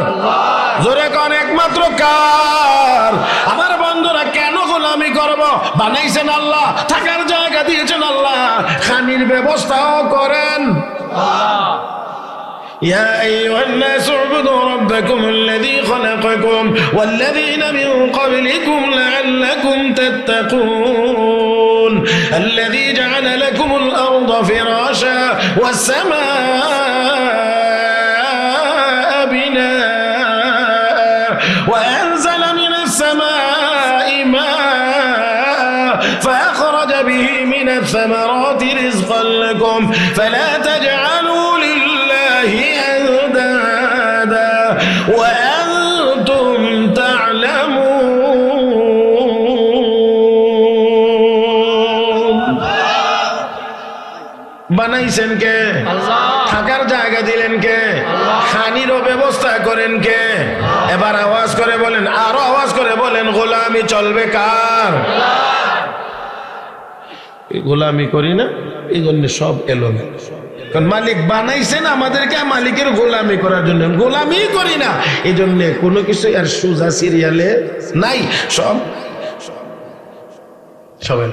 Speaker 1: জোরে কোন একমাত্র কার? আমার বন্ধুরা, কেন গোলামি করব? বানাইছেন আল্লাহ, থাকার জায়গা দিয়েছেন আল্লাহ, খানির ব্যবস্থাও করেন আল্লাহ। يا أيها الناس اعبدوا ربكم الذي خلقكم والذين من قبلكم لعلكم تتقون الذي جعل لكم الأرض فراشا والسماء بناء وأنزل من السماء ماء فأخرج به من الثمرات رزقا لكم فلا تجعلوا أندادا وأنتم تعلمون। বানাইছেন কে? আল্লাহ। থাকার জায়গা দিলেন কে? আল্লাহ। খানিরও ব্যবস্থা করেন কে? এবার আওয়াজ করে বলেন, আরো আওয়াজ করে বলেন, গোলামি চলবে কার? গোলামি করি না, এই জন্য সব এলোমেলো। কারণ মালিক বানাইছেন আমাদেরকে মালিকের গোলামি করার জন্য, গোলামি করি না, এই জন্য কোনো কিছু আর সোজা সিরিয়ালে নাই, সব সবাই।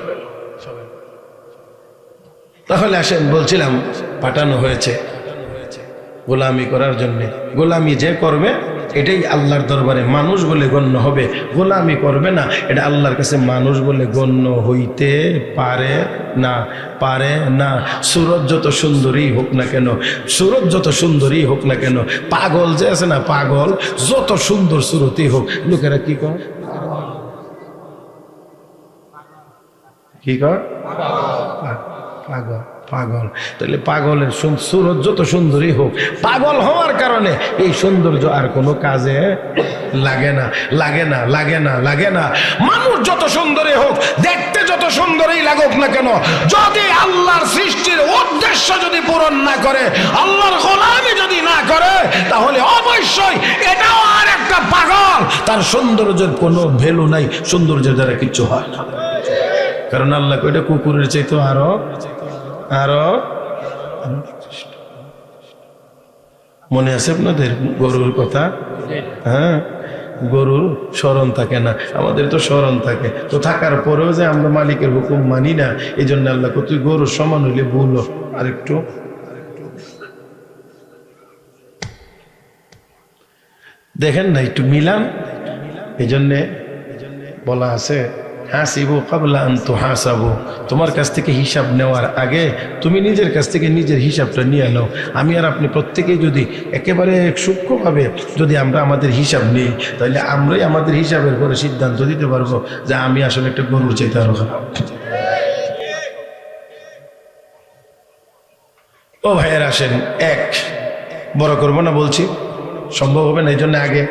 Speaker 1: তাহলে আসেন, বলছিলাম পাঠানো হয়েছে গোলামি করার জন্য। গোলামি যে করবে এটাই আল্লাহর দরবারে মানুষ বলে গণ্য হবে, গোলামি করবে না এটা আল্লাহর কাছে মানুষ বলে গণ্য হইতে পারে না, পারে না। সুরত যত সুন্দরী হোক না কেন, সুরত যত সুন্দরী হোক না কেন, পাগল যে আছে না, পাগল যত সুন্দর সুরতই হোক, লোকেরা কি কর, কি কর, পাগল পাগল। তাহলে পাগলের সুরত যত সুন্দরী হোক, পাগল হওয়ার কারণে এই সৌন্দর্য আর কোনো কাজে লাগে না, লাগে না, লাগে না, লাগে না। মানুষ যত সুন্দরই হোক, দেখতে যত সুন্দরই লাগুক না কেন, যদি আল্লাহর সৃষ্টির উদ্দেশ্য যদি পূরণ না করে, আল্লাহর গোলামি যদি না করে, তাহলে অবশ্যই এটাও আর একটা পাগল, তার সৌন্দর্যের কোনো ভ্যালু নাই, সৌন্দর্যের দ্বারা কিচ্ছু হয় না। কারণ আল্লাহ কইটা কুকুরের চাইতে আরো আরো। মনে আছে আপনাদের গরুর কথা? হ্যাঁ, গরুর স্মরণ থাকে না, আমাদের তো স্মরণ থাকে। তো থাকার পরেও যে আমরা মালিকের হুকুম মানি না, এই জন্য আল্লাহ তুই গরুর সমান হইলে ভুল। আরেকটু দেখেন না, একটু মিলান। এই জন্যে বলা আছে, হাসিবু কাবলা আন তুহাসাবু, তোমার কাছ থেকে হিসাব নেওয়ার আগে তুমি নিজের কাছ থেকে নিজের হিসাবটা নিয়ে নাও। আমি আর আপনি প্রত্যেকেই যদি একেবারে সূক্ষ্মভাবে যদি আমরা আমাদের হিসাব নিই, তাহলে আমরাই আমাদের হিসাবের পরে সিদ্ধান্ত দিতে পারবো যে আমি আসলে একটা গরুর চাইতে আরো খারাপ। ও ভাইয়ের আসেন, এক বড় করবো না বলছি, সম্ভব হবে না, এই জন্য আগে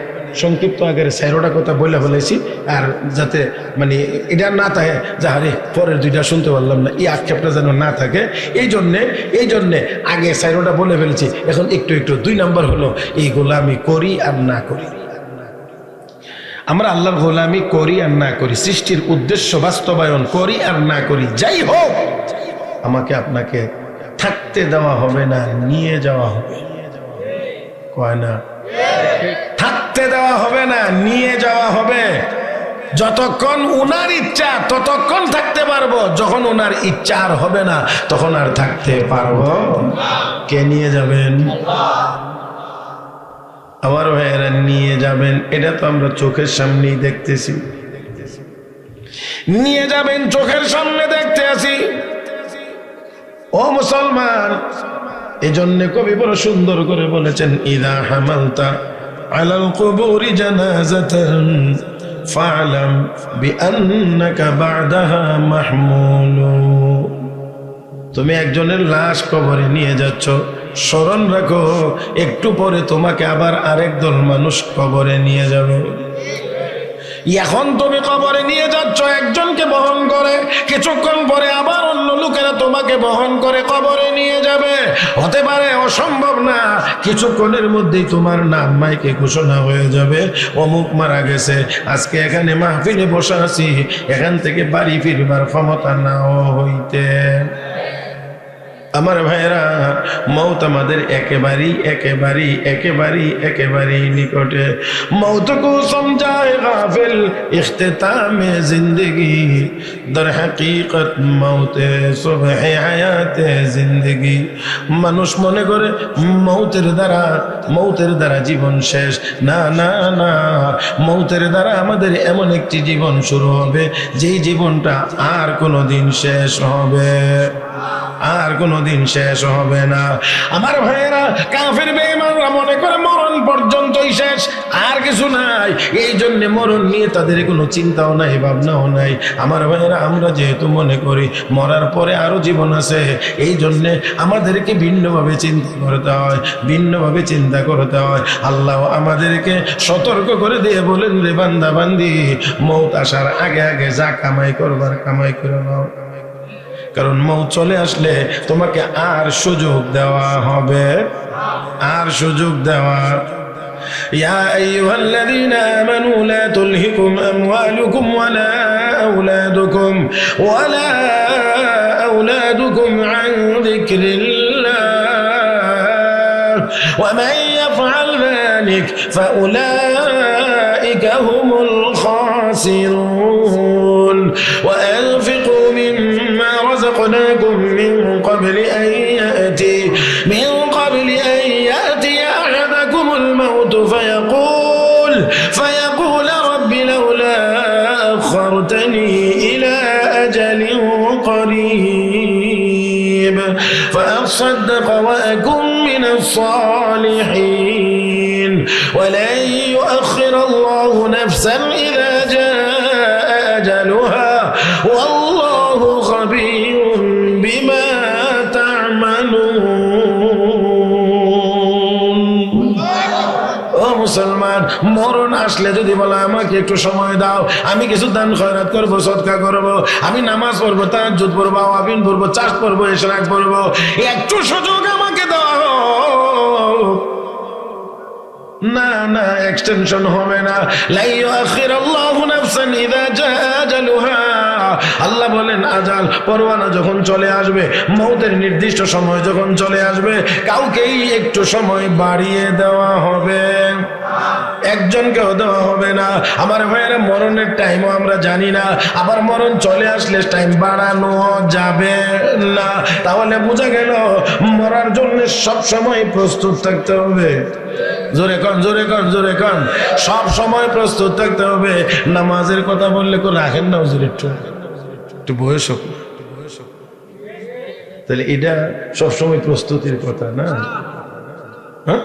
Speaker 1: সংক্ষিপ্ত আগের 4টা কথা বলে ফেলেছি, আর যাতে মানে এটা না থাকে যে আরে পরের 2টা শুনতে পারলাম না, এই আক্ষেপটা যেন না থাকে, এই জন্যে আগে 4টা বলে ফেলেছি। এখন একটু 2 নাম্বার হলো এই গোলামি করি আর না করি। আমরা আল্লাহর গোলামি করি আর না করি, সৃষ্টির উদ্দেশ্য বাস্তবায়ন করি আর না করি, যাই হোক আমাকে আপনাকে থাকতে দেওয়া হবে না, নিয়ে যাওয়া হবে। কয় না? থাকতে দেওয়া হবে না, নিয়ে যাওয়া হবে। যতক্ষণ উনার ইচ্ছা ততক্ষণ থাকতে পারবো, যখন উনার ইচ্ছা আর হবে না তখন আর থাকতে পারবো। কে নিয়ে যাবেন? আমার ভাইয়েরা নিয়ে যাবেন, এটা তো আমরা চোখের সামনেই দেখতেছি। নিয়ে যাবেন, চোখের সামনে দেখতে আছি। ও মুসলমান, এজন্য কবি বড় সুন্দর করে বলেছেন, ইদা হামালতা আলাল কুবুরি জানাজাতান ফা'লাম বিআন্নাকা বা'দাহা মাহমুলু। তুমি একজনের লাশ কবরে নিয়ে যাচ্ছ, স্মরণ রাখো একটু পরে তোমাকে আবার আরেক দল মানুষ কবরে নিয়ে যাবে। এখন তুমি কবরে নিয়ে যাচ্ছ একজনকে বহন করে, কিছুক্ষণ পরে আবার অন্য লোকেরা তোমাকে তোমাকে বহন করে কবরে নিয়ে যাবে। হতে পারে অসম্ভব না, কিছুক্ষণের মধ্যেই তোমার নাম মাইকে ঘোষণা হয়ে যাবে, অমুক মারা গেছে। আজকে এখানে মাহফিলে বসে আছি, এখান থেকে বাড়ি ফিরবার ক্ষমতা নাও হইতে। আমার ভাইরা, মৌত আমাদের একেবারেই নিকটে। मौत को समझाए गाफिल इख्तिताम जिंदगी, दर हकीकत मौत सुबह हयात जिंदगी। মানুষ মনে করে মৌতের দ্বারা জীবন শেষ। না না না, মৌতের দ্বারা আমাদের এমন একটি জীবন শুরু হবে যেই জীবনটা আর কোনোদিন শেষ হবে না। আমার ভাইয়েরা, কাফের বেঈমানরা মনে করে মরণ পর্যন্তই শেষ, আর কিছু নাই। এই জন্য মরণ নিয়ে তাদের কোনো চিন্তাও নাই, ভাবনাও নাই। আমার ভাইয়েরা, আমরা যেহেতু মনে করি মরার পরে আরো জীবন আছে, এই জন্যে আমাদেরকে ভিন্নভাবে চিন্তা করতে হয়। আল্লাহ আমাদেরকে সতর্ক করে দিয়ে বলেন, রে বান্দা বান্দি, মৌত আসার আগে আগে যা কামাই করবার কামাই করে নাও, কারণ মৌত চলে আসলে তোমাকে আর সুযোগ দেওয়া হবে, يا أيها الذين آمنوا لا تلهكم أموالكم ولا أولادكم عن ذكر الله ومن يفعل ذلك فأولئك هم الخاسرون وأنفقوا مما رزقناكم من قبل أن يأتي أحدكم الموت فيقول رب لولا أخرتني إلى أجل قريب فأصدق وأكن من الصالحين ولن يؤخر الله نفسا إذا جاء أجلها والله خبير بما تعملون। মুসলমান, মরণ আসলে যদি বলে আমাকে একটু সময় দাও, আমি কিছু দান খয়রাত করবো, সদকা করবো, আমি নামাজ পড়বো, তাহাজ্জুদ পড়বো, আওয়াবিন পড়বো, চাষ পড়বো, ইশরাক পড়বো, একটু সুযোগ আমাকে দেওয়া হোক। না না, এক্সটেনশন হবে না। লা ইউআখিরুল্লাহু নাফসান ইযা জাআ আজালুহা। আল্লাহ বলেন, আজাল পরওয়ানা যখন চলে আসবে, মৌতের নির্দিষ্ট সময় যখন চলে আসবে, কাউকেই একটু সময় বাড়িয়ে দেওয়া হবে, একজনকেও দেওয়া হবে না। আমার ভাইয়েরা, মরণের টাইমও আমরা জানি না, আবার মরণ চলে আসলে টাইম বাড়ানো যাবে না। তাহলে বোঝা গেল মরার জন্য সব সময় প্রস্তুত থাকতে হবে। জোরে কন, সব সময় প্রস্তুত থাকতে হবে। নামাজের কথা বললে কেউ রাখেন না, হুজুর একটু বয়স হোক, তাহলে এটা সবসময় প্রস্তুতির কথা না। হ্যাঁ,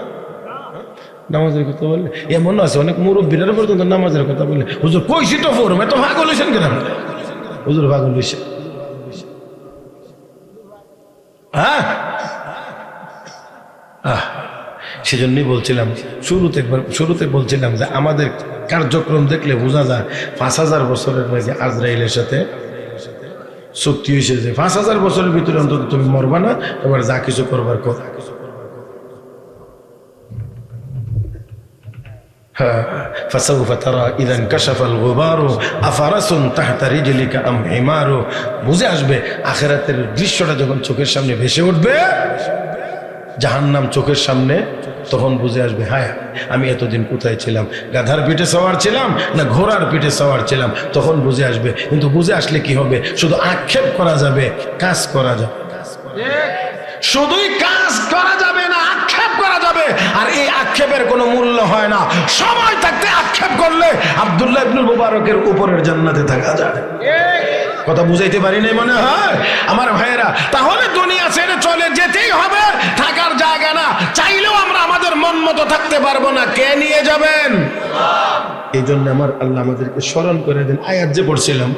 Speaker 1: নামাজের কথা বললে এমন আছে, অনেক মুরব্বীরা পর্যন্ত নামাজের কথা বললে, হুজুর কইছি তো ফোরম, এত পাগল হয়েছেন কেন? হুজুর পাগল হয়েছে। হ্যাঁ, সেজন্যই বলছিলাম শুরুতে বলছিলাম যে আমাদের কার্যক্রম দেখলে বোঝা যায় 5000 বছরের মাঝে আজরাইলের সাথে চুক্তি হয়েছে যে 5000 বছরের ভিতরে অন্তত তুমি মরবা না, এবার যা কিছু করবার কথা। فسوف ترى إذا انكشف الغبار أفرس تحت رجلك أم حمار। বুঝে আসবে আখিরাতের দৃশ্যটা যখন চোখের সামনে ভেসে উঠবে, জাহান্নাম চোখের সামনে, তখন বুঝে আসবে, হায় আমি এতদিন কোথায় ছিলাম, গাধার পিঠে সওয়ার ছিলাম না ঘোড়ার পিঠে সওয়ার ছিলাম, তখন বুঝে আসবে। কিন্তু বুঝে আসলে কি হবে? শুধু আক্ষেপ করা যাবে, কাজ করা যাবে। শুধুই কাজ করা যাবে না, আক্ষেপ করা যাবে। আর এই আক্ষেপের কোনো মূল্য হয় না। সময় থাকতে আক্ষেপ করলে আব্দুল্লাহ ইবনে মুবারকের উপরের জান্নাতে থাকা যায়। কথা বুঝাইতে পারি নাই মনে হয় আমার ভাইয়েরা। তাহলে দুনিয়া ছেড়ে চলে যেতেই হবে, থাকার জায়গা না। চাইলেও আমরা আমাদের মন মতো থাকতে পারবো না। কে নিয়ে যাবেন? এই জন্য আমার আল্লাহ আমাদেরকে স্মরণ করে দেন। আয়াত যে পড়ছিলাম,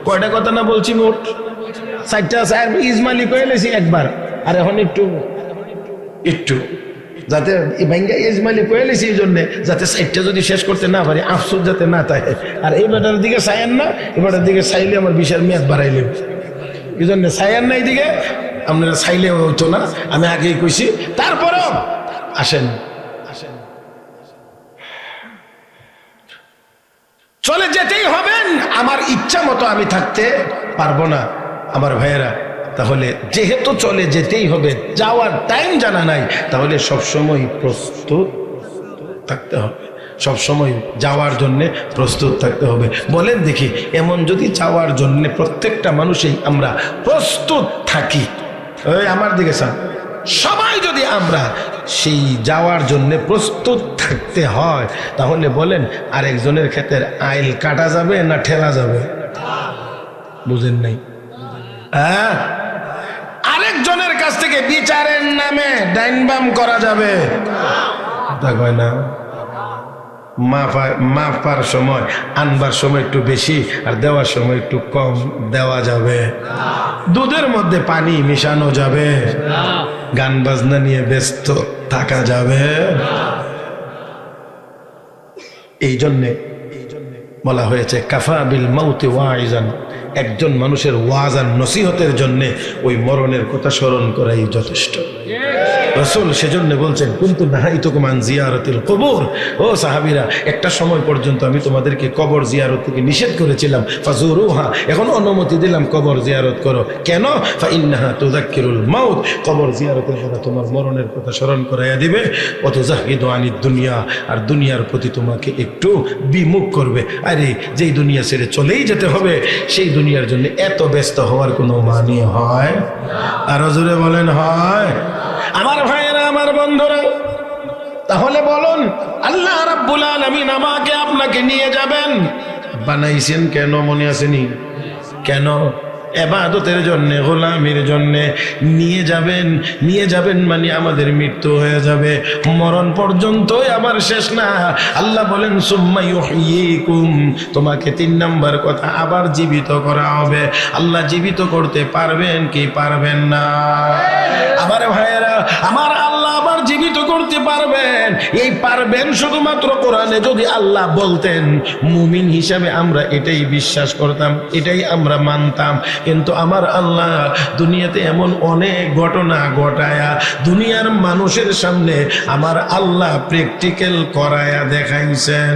Speaker 1: কয়টা কথা না বলছি? মোট 4টা। ইজমালি করে লেছি একবার, আর এখন একটু যাতে ইজমালি করে লেছি, এই জন্য যাতে 4টা যদি শেষ করতে না পারি, আফসোস যাতে না থাকে। আর এই বেটার দিকে চাইয়েন না, এবারের দিকে চাইলে আমার বিশাল মেয়াদ বাড়াইলে, এই জন্য চাইয়েন না। এইদিকে আপনারা চাইলে হতো না, আমি আগেই কইছি। তারপরেও আসেন, চলে যেতেই হবেন। আমার ইচ্ছা মতো আমি থাকতে পারবো না আমার ভাইয়েরা। তাহলে যেহেতু চলে যেতেই হবে, যাওয়ার টাইম জানা নাই, তাহলে সবসময় প্রস্তুত থাকতে হবে, সবসময় যাওয়ার জন্যে প্রস্তুত থাকতে হবে। বলেন দেখি, এমন যদি যাওয়ার জন্যে প্রত্যেকটা মানুষই আমরা প্রস্তুত থাকি, ওই আমার দিকে স্যার, সবাই যদি আমরা সেই যাওয়ার জন্যে প্রস্তুত থাকতে হয়, তাহলে বলেন আরেকজনের ক্ষেতের আইল কাটা যাবে না ঠেলা যাবে? বুঝেন নাই? হ্যাঁ, আরেকজনের কাছ থেকে বিচারের নামে ডাইন বাম করা যাবে? তা কয় না। মাপার সময় আনবার সময় একটু বেশি আর দেওয়ার সময় একটু কম দেওয়া যাবে? দুধের মধ্যে পানি মিশানো যাবে? গান বাজনা নিয়ে ব্যস্ত থাকা যাবে? এই জন্যে বলা হয়েছে কাফা বিল মাউতি ওয়াইজান, একজন মানুষের ওয়াজ আর নসিহতের জন্য ওই মরণের কথা স্মরণ করাই যথেষ্ট। রাসূল সেজন্য বলছেন কুনতু নাহাইতুকুম আন জিয়ারাতিল কুবুর, ও সাহাবীরা, একটা সময় পর্যন্ত আমি তোমাদেরকে কবর জিয়ারত থেকে নিষেধ করেছিলাম, ফাজুরুহা, এখন অনুমতি দিলাম কবর জিয়ারত করো। কেন? ফা ইন্নাহা তুযাক্কিরুল মাউত, কবর জিয়ারতের দ্বারা তোমার মরণের কথা স্মরণ করাইয়া দিবে। ওয়া তুযাহিদু আনিদ দুনিয়া, আর দুনিয়ার প্রতি তোমাকে একটু বিমুখ করবে। আরে যেই দুনিয়া ছেড়ে চলেই যেতে হবে, সেই দুনিয়ার জন্য এত ব্যস্ত হওয়ার কোনো মানে হয়? আরো জোরে বলেন হয়? আমার ভাইয়েরা, আমার বন্ধুরা, তাহলে বলুন আল্লাহ রাব্বুল আলামিন আমাকে আপনাকে নিয়ে যাবেন বানাইছেন কেন? মনে আসেনি? কেন? ইবাদতের জন্য, গোলামির জন্য নিয়ে যাবেন। নিয়ে যাবেন মানে আমাদের মৃত্যু হয়ে যাবে, মরণ পর্যন্তই আবার শেষ না। আল্লাহ বলেন সুম্মা ইউহয়িকুম, তোমাকে 3 নাম্বার কথা, আবার জীবিত করা হবে। আল্লাহ জীবিত করতে পারবেন কি পারবেন না? আমার ভাইয়েরা, আমার আল্লাহ আবার জীবিত করতে পারবেন। এই পারবেন শুধুমাত্র কোরআনে যদি আল্লাহ বলতেন, মুমিন হিসাবে আমরা এটাই বিশ্বাস করতাম, এটাই আমরা মানতাম। কিন্তু আমার আল্লাহ দুনিয়াতে এমন অনেক ঘটনা ঘটায়া দুনিয়ার মানুষের সামনে আমার আল্লাহ প্র্যাকটিক্যাল করায়া দেখাইছেন।